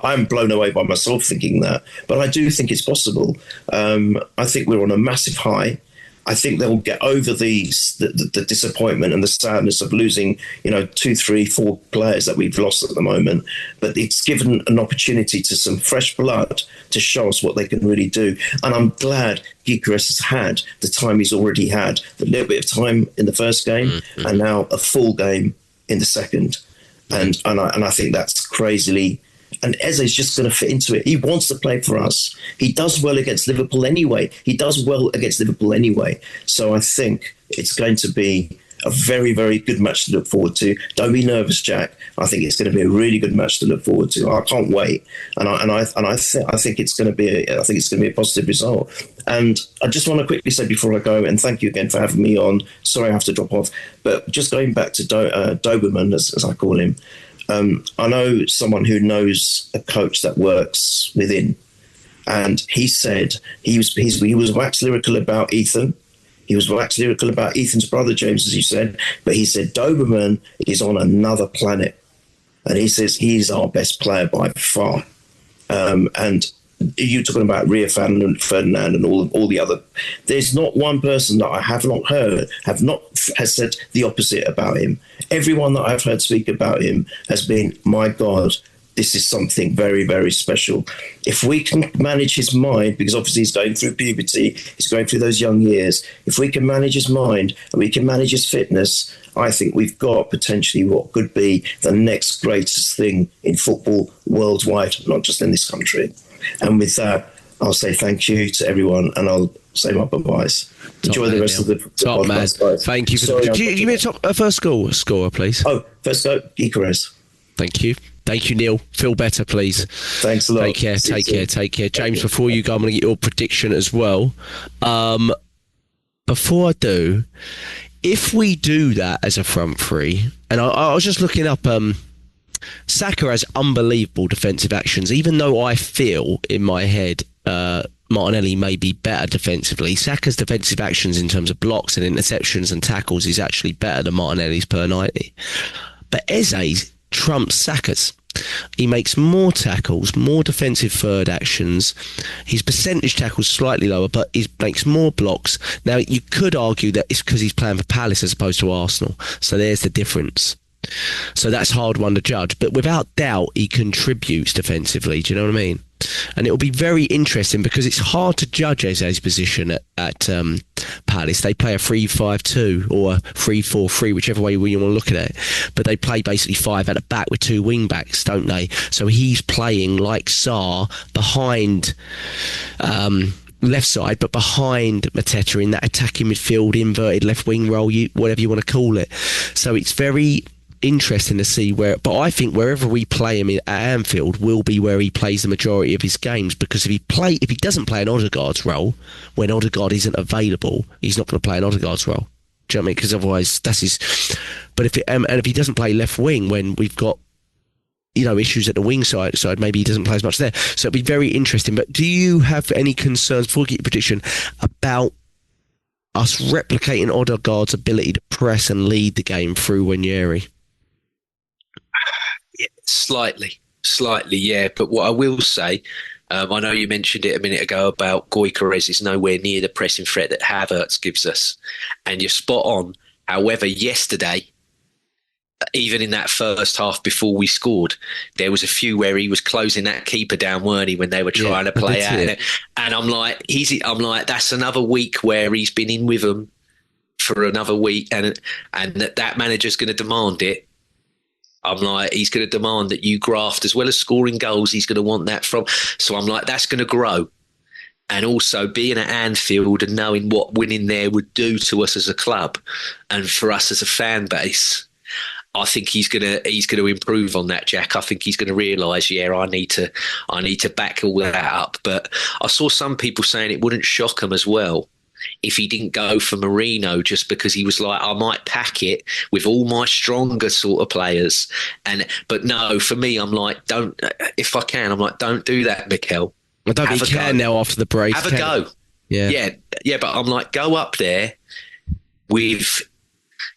I'm blown away by myself thinking that. But I do think it's possible. I think we're on a massive high. I think they'll get over the disappointment and the sadness of losing, 2, 3, 4 players that we've lost at the moment. But it's given an opportunity to some fresh blood to show us what they can really do. And I'm glad Gyökeres has had the time he's already had, a little bit of time in the first game, and now a full game in the second. And I think that's crazily. And Eze's just going to fit into it. He wants to play for us. He does well against Liverpool anyway. So I think it's going to be a very, very good match to look forward to. Don't be nervous, Jack. I think it's going to be a really good match to look forward to. I can't wait, and I think it's going to be a positive result. And I just want to quickly say before I go, and thank you again for having me on. Sorry I have to drop off, but just going back to Doberman, as I call him. I know someone who knows a coach that works within, and he said he was wax lyrical about Ethan. He was wax lyrical about Ethan's brother, James, as you said, but he said Doberman is on another planet, and he says he's our best player by far. And you're talking about Rio Ferdinand and all the other. There's not one person that I have not heard has said the opposite about him. Everyone that I've heard speak about him has been, my God, this is something very, very special. If we can manage his mind, because obviously he's going through puberty, he's going through those young years. If we can manage his mind and we can manage his fitness, I think we've got potentially what could be the next greatest thing in football worldwide, not just in this country. And with that, I'll say thank you to everyone, and I'll say my bye-byes. Enjoy the rest of the podcast, guys. Thank you. Give me a first scorer, please. Oh, first go, Icarus. Thank you. Thank you, Neil. Feel better, please. Thanks a lot. Take care. James, before you go, I'm going to get your prediction as well. Before I do, if we do that as a front three, and I was just looking up, Saka has unbelievable defensive actions, even though I feel in my head Martinelli may be better defensively. Saka's defensive actions in terms of blocks and interceptions and tackles is actually better than Martinelli's per 90. But Eze trumps Saka's. He makes more tackles, more defensive third actions. His percentage tackles slightly lower, but he makes more blocks. Now, you could argue that it's because he's playing for Palace as opposed to Arsenal. So there's the difference. So that's a hard one to judge. But without doubt, he contributes defensively. Do you know what I mean? And it'll be very interesting because it's hard to judge Eze's position at Palace. They play a 3-5-2 or a 3-4-3, whichever way you want to look at it. But they play basically five at the back with two wing backs, don't they? So he's playing like Sarr behind left side, but behind Mateta in that attacking midfield, inverted left wing role, whatever you want to call it. So it's very interesting to see but I think wherever we play him at Anfield will be where he plays the majority of his games, because if he doesn't play an Odegaard's role when Odegaard isn't available, he's not going to play an Odegaard's role. Do you know what I mean? Because otherwise that's his. But if he doesn't play left wing when we've got issues at the wing side, maybe he doesn't play as much there. So it'd be very interesting. But do you have any concerns, before we get your prediction, about us replicating Odegaard's ability to press and lead the game through Ranieri? Yeah, slightly, yeah. But what I will say, I know you mentioned it a minute ago about Gyökeres is nowhere near the pressing threat that Havertz gives us. And you're spot on. However, yesterday, even in that first half before we scored, there was a few where he was closing that keeper down, weren't he, when they were trying to play out it. And I'm like, that's another week where he's been in with them for another week, and that manager's going to demand it. I'm like, he's going to demand that you graft as well as scoring goals. He's going to want that from. So I'm like, that's going to grow. And also being at Anfield and knowing what winning there would do to us as a club and for us as a fan base, I think he's going to improve on that, Jack. I think he's going to realise, I need to back all that up. But I saw some people saying it wouldn't shock him as well if he didn't go for Marino, just because he was like, I might pack it with all my stronger sort of players. But no, for me, I'm like, don't do that, Mikel. I don't think he can now after the break. Have a go. Yeah. But I'm like, go up there with,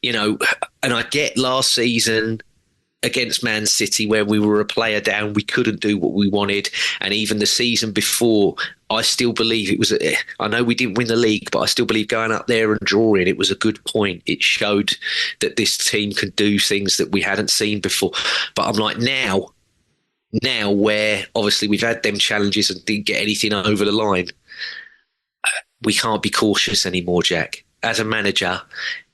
and I get last season against Man City where we were a player down, we couldn't do what we wanted. And even the season before, I still believe I know we didn't win the league, but I still believe going up there and drawing, it was a good point. It showed that this team could do things that we hadn't seen before. But I'm like, now where obviously we've had them challenges and didn't get anything over the line, we can't be cautious anymore, Jack. As a manager,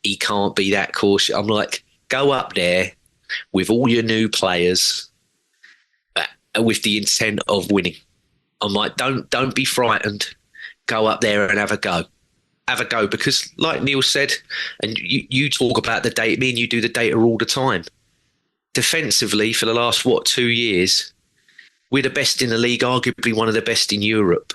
he can't be that cautious. I'm like, go up there with all your new players with the intent of winning. I'm like, don't be frightened. Go up there and have a go. have a go, because like Neil said, and you talk about the data, me and you do the data all the time. Defensively, for the last 2 years, we're the best in the league, arguably one of the best in Europe.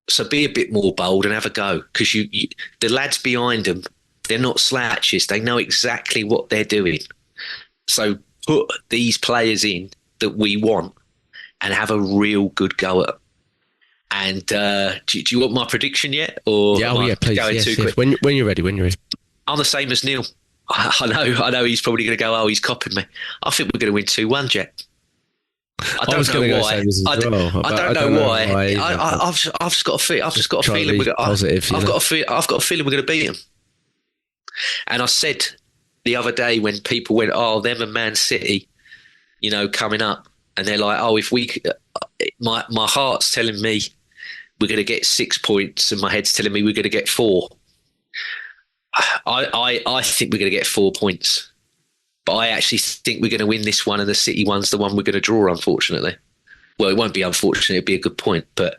So be a bit more bold and have a go, because the lads behind them, they're not slouches. They know exactly what they're doing. So put these players in that we want and have a real good go at them. And do you want my prediction yet? Or please. Yes. When you're ready. I'm the same as Neil. I know he's probably going to go, he's copying me. I think we're going to win 2-1, Jack. I don't know why. I don't know why. I've just got a feeling we're going to beat them. And I said the other day when people went, them and Man City, coming up, and they're like, if we, my heart's telling me we're going to get 6 points, and my head's telling me we're going to get 4. I think we're going to get 4 points, but I actually think we're going to win this one, and the City one's the one we're going to draw, unfortunately. Well, it won't be unfortunate, it'd be a good point, but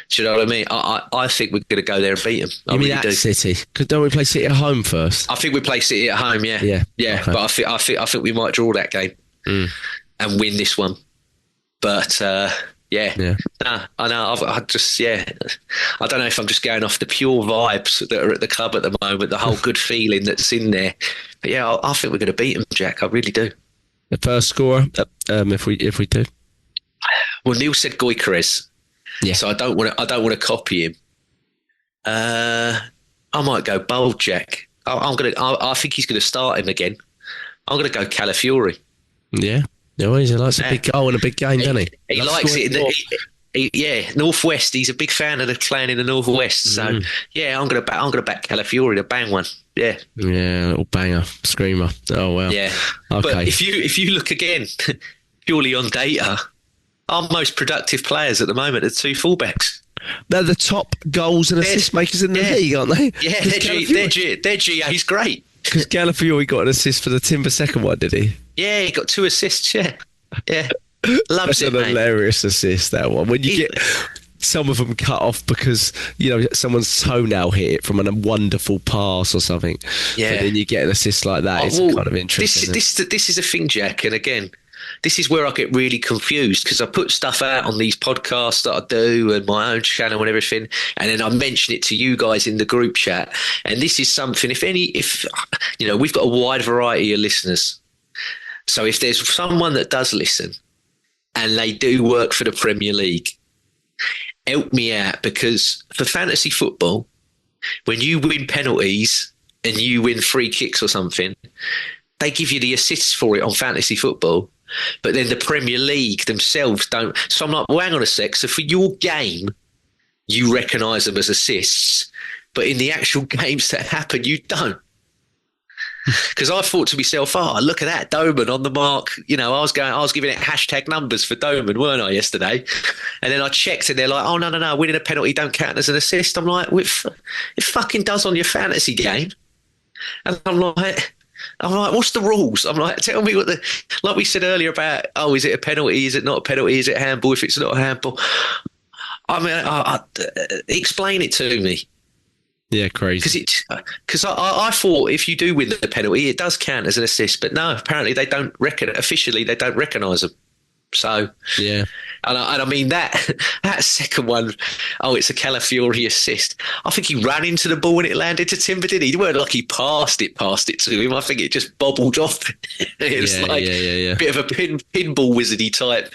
do you know what I mean? I think we're going to go there and beat them. You mean at City? Because don't we play City at home first? I think we play City at home, yeah. Okay. But I think we might draw that game and win this one. But nah, I know. I don't know if I'm just going off the pure vibes that are at the club at the moment, the whole good feeling that's in there. But yeah, I think we're going to beat them, Jack. I really do. The first scorer, if we do. Well, Neil said Gyökeres, so I don't want to copy him. I might go bold, Jack. I think he's going to start him again. I'm going to go Calafiori. Yeah. No, he likes a big goal in a big game, doesn't he? He likes it. Northwest. He's a big fan of the clan in the Northwest. So I'm going to back Calafiori to bang one. Yeah. Yeah, little banger, screamer. Oh well. Yeah. Okay. But if you look again, purely on data, our most productive players at the moment are 2 fullbacks. They're the top goals and assist makers in the league, aren't they? Yeah, their GA's great. Because Calafiori got an assist for the Timber second one, did he? Yeah, he got 2 assists, yeah. Loves That's an hilarious assist, that one. When you get some of them cut off because, someone's toenail hit it from a wonderful pass or something. Yeah. But then you get an assist like that. It's kind of interesting. This is a thing, Jack, and again, this is where I get really confused, because I put stuff out on these podcasts that I do and my own channel and everything, and then I mention it to you guys in the group chat. And this is something, if we've got a wide variety of listeners. So if there's someone that does listen and they do work for the Premier League, help me out, because for fantasy football, when you win penalties and you win free kicks or something, they give you the assists for it on fantasy football. But then the Premier League themselves don't. So I'm like, well, hang on a sec. So for your game, you recognise them as assists, but in the actual games that happen, you don't. Because I thought to myself, look at that, Doman on the mark. I was giving it hashtag numbers for Doman, weren't I, yesterday? And then I checked and they're like, no, winning a penalty don't count as an assist. I'm like, it fucking does on your fantasy game. And I'm like, what's the rules? I'm like, tell me like we said earlier about, is it a penalty? Is it not a penalty? Is it a handball? If it's not a handball, I mean, explain it to me. Yeah, crazy. Because I thought if you do win the penalty, it does count as an assist. But no, apparently they don't officially they don't recognise them. So yeah, and I mean that second one, it's a Calafiori assist. I think he ran into the ball and it landed to Timber, did he? It weren't like he passed it to him. I think it just bobbled off. It's a bit of a pinball wizardy type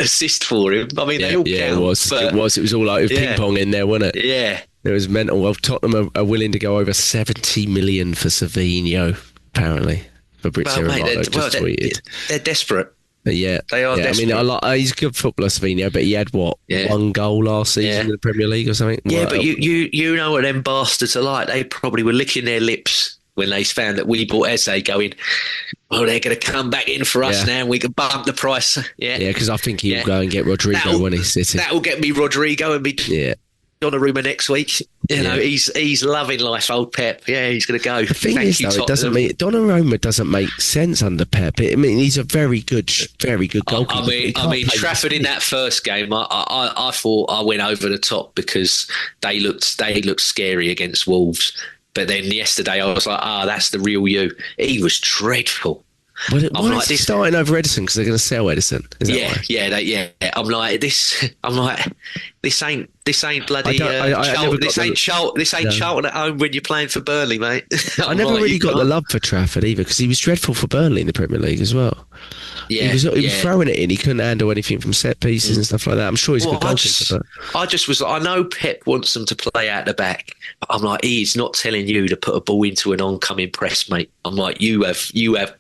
assist for him. I mean, they all count. It was all like ping pong in there, wasn't it? Yeah. It was mental. Well, Tottenham are willing to go over 70 million for Savinho, apparently. Fabrizio Romano just tweeted. They're desperate. Yeah, they are. Desperate. I mean, he's a good footballer, Savinho, but he had one goal last season in the Premier League or something. Yeah, but you know what them bastards are like. They probably were licking their lips when they found that we bought Eze, going, they're going to come back in for us now, and we can bump the price. Yeah, because I think he'll go and get Rodrigo when he's sitting. That will get me Rodrigo and me. Yeah. Donnarumma next week. You know, he's loving life, old Pep. Yeah, he's going to go. The thing is, though, Donnarumma doesn't make sense under Pep. I mean, he's a very good goalkeeper. I mean, Trafford in that first game, I thought I went over the top because they looked scary against Wolves. But then yesterday, I was like, that's the real you. He was dreadful. Why is he starting over Edison? Because they're going to sell Edison. I'm like this ain't bloody. This ain't Charlton at home when you're playing for Burnley, mate. I never really got the love for Trafford either, because he was dreadful for Burnley in the Premier League as well. Yeah, he was throwing it in. He couldn't handle anything from set pieces and stuff like that. I'm sure he's a good goalkeeper. I know Pep wants them to play out the back, but I'm like, he's not telling you to put a ball into an oncoming press, mate. I'm like, you have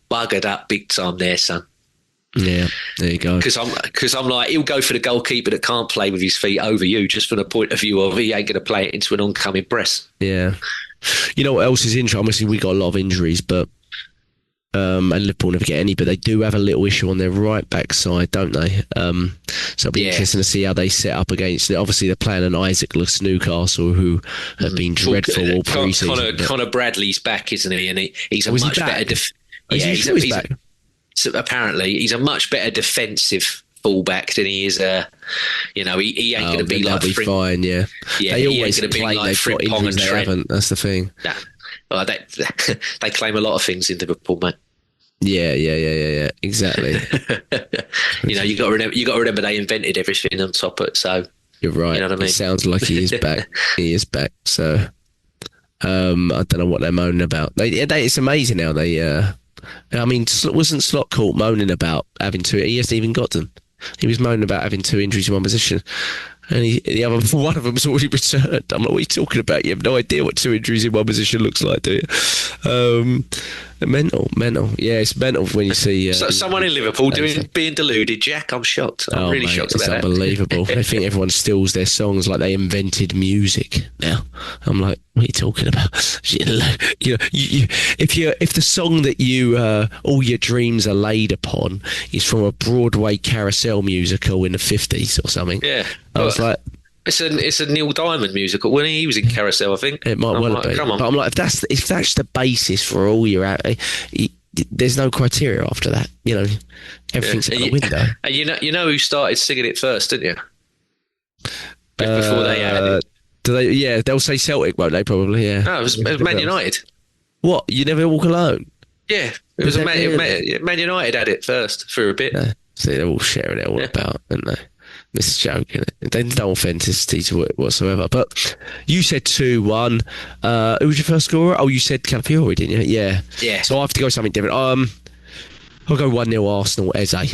buggered up big time there, son. Yeah, there you go. Because I'm like, he'll go for the goalkeeper that can't play with his feet over you, just from the point of view of he ain't going to play it into an oncoming press. Yeah. You know what else is interesting? Obviously, we got a lot of injuries, but and Liverpool never get any, but they do have a little issue on their right back side, don't they? So it'll be interesting to see how they set up against it. Obviously, they're playing an Isaac-less Newcastle, who have been dreadful all pre-season. Connor Bradley's back, isn't he? And he's a much better. He's back. So apparently, he's a much better defensive fullback than he is he ain't going to be like. They'll be fine, yeah. They always claim they've got injuries, they haven't. That's the thing. Nah. Well, they claim a lot of things in Liverpool, mate. Yeah, exactly. You got to remember they invented everything on top of it. So you're right. You know what I mean? It sounds like he is back. He is back. So I don't know what they're moaning about. It's amazing how they. I mean, wasn't Slotcourt moaning about having two? He hasn't even got them. He was moaning about having two injuries in one position. And the other one of them's already returned. I'm like, what are you talking about? You have no idea what two injuries in one position looks like, do you? Mental. Yeah, it's mental when you see... someone in Liverpool being deluded, Jack. I'm shocked. I'm really shocked about that. It's unbelievable. They think everyone steals their songs like they invented music now. I'm like, what are you talking about? If the song that you all your dreams are laid upon is from a Broadway carousel musical in the 50s or something, I was like, it's a Neil Diamond musical. When he was in Carousel, I think it might well be. Come on. But I'm like, if that's the basis for all your out, there's no criteria after that. Everything's out the window. And you know who started singing it first, didn't you? Before they added it. Do they? Yeah, they'll say Celtic, won't they? Probably. Yeah. No, it was Man United. What? You never walk alone? Yeah, it was Man United had it first for a bit. Yeah. See, they're all sharing it all about, aren't they? This is joking. There's no authenticity to it whatsoever. But you said 2-1. Who was your first scorer? Oh, you said Calafiori, didn't you? Yeah. So I have to go with something different. I'll go 1-0 Arsenal, Eze. I'll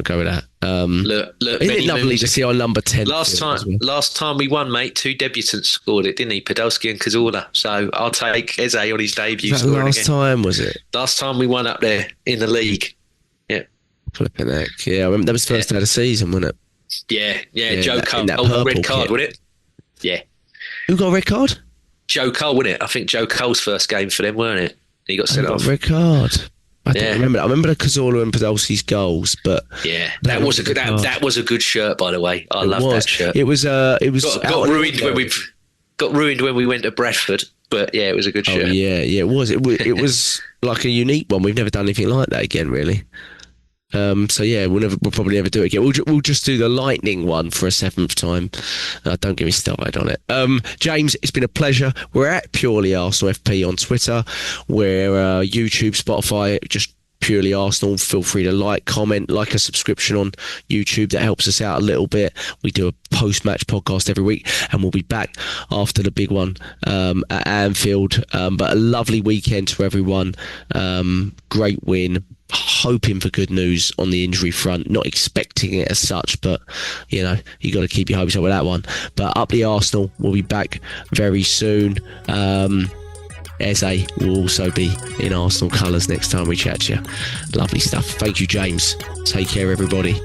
go with that. Look, isn't it lovely to see our number 10? Last time we won, mate, two debutants scored it, didn't he? Podolski and Cazorla. So I'll take Eze on his debut. Last time, was it? Last time we won up there in the league. Yeah. Flipping heck. Yeah, I remember that was the first day of the season, wasn't it? Yeah. Joe Cole got a red card, wasn't it? Yeah. Who got a red card? Joe Cole, wasn't it? I think Joe Cole's first game for them, weren't it? He got sent off. Red card. I don't remember. I remember the Cazorla and Podolski's goals, but that was a good shirt, by the way. I love that shirt. It was got ruined when we went to Bradford, but yeah, it was a good shirt. Yeah, it was. It was like a unique one. We've never done anything like that again, really. So yeah, we'll probably never do it again. We'll just do the lightning one for a 7th time. Don't get me started on it. James, it's been a pleasure. We're at Purely Arsenal FP on Twitter. We're YouTube, Spotify, just Purely Arsenal. Feel free to comment, a subscription on YouTube. That helps us out a little bit. We do a post-match podcast every week, and we'll be back after the big one at Anfield. But a lovely weekend to everyone. Great win. Hoping for good news on the injury front, not expecting it as such, but you got to keep your hopes up with that one. But up the Arsenal, we'll be back very soon. Eze will also be in Arsenal colours next time we chat to you. Lovely stuff. Thank you, James. Take care, everybody.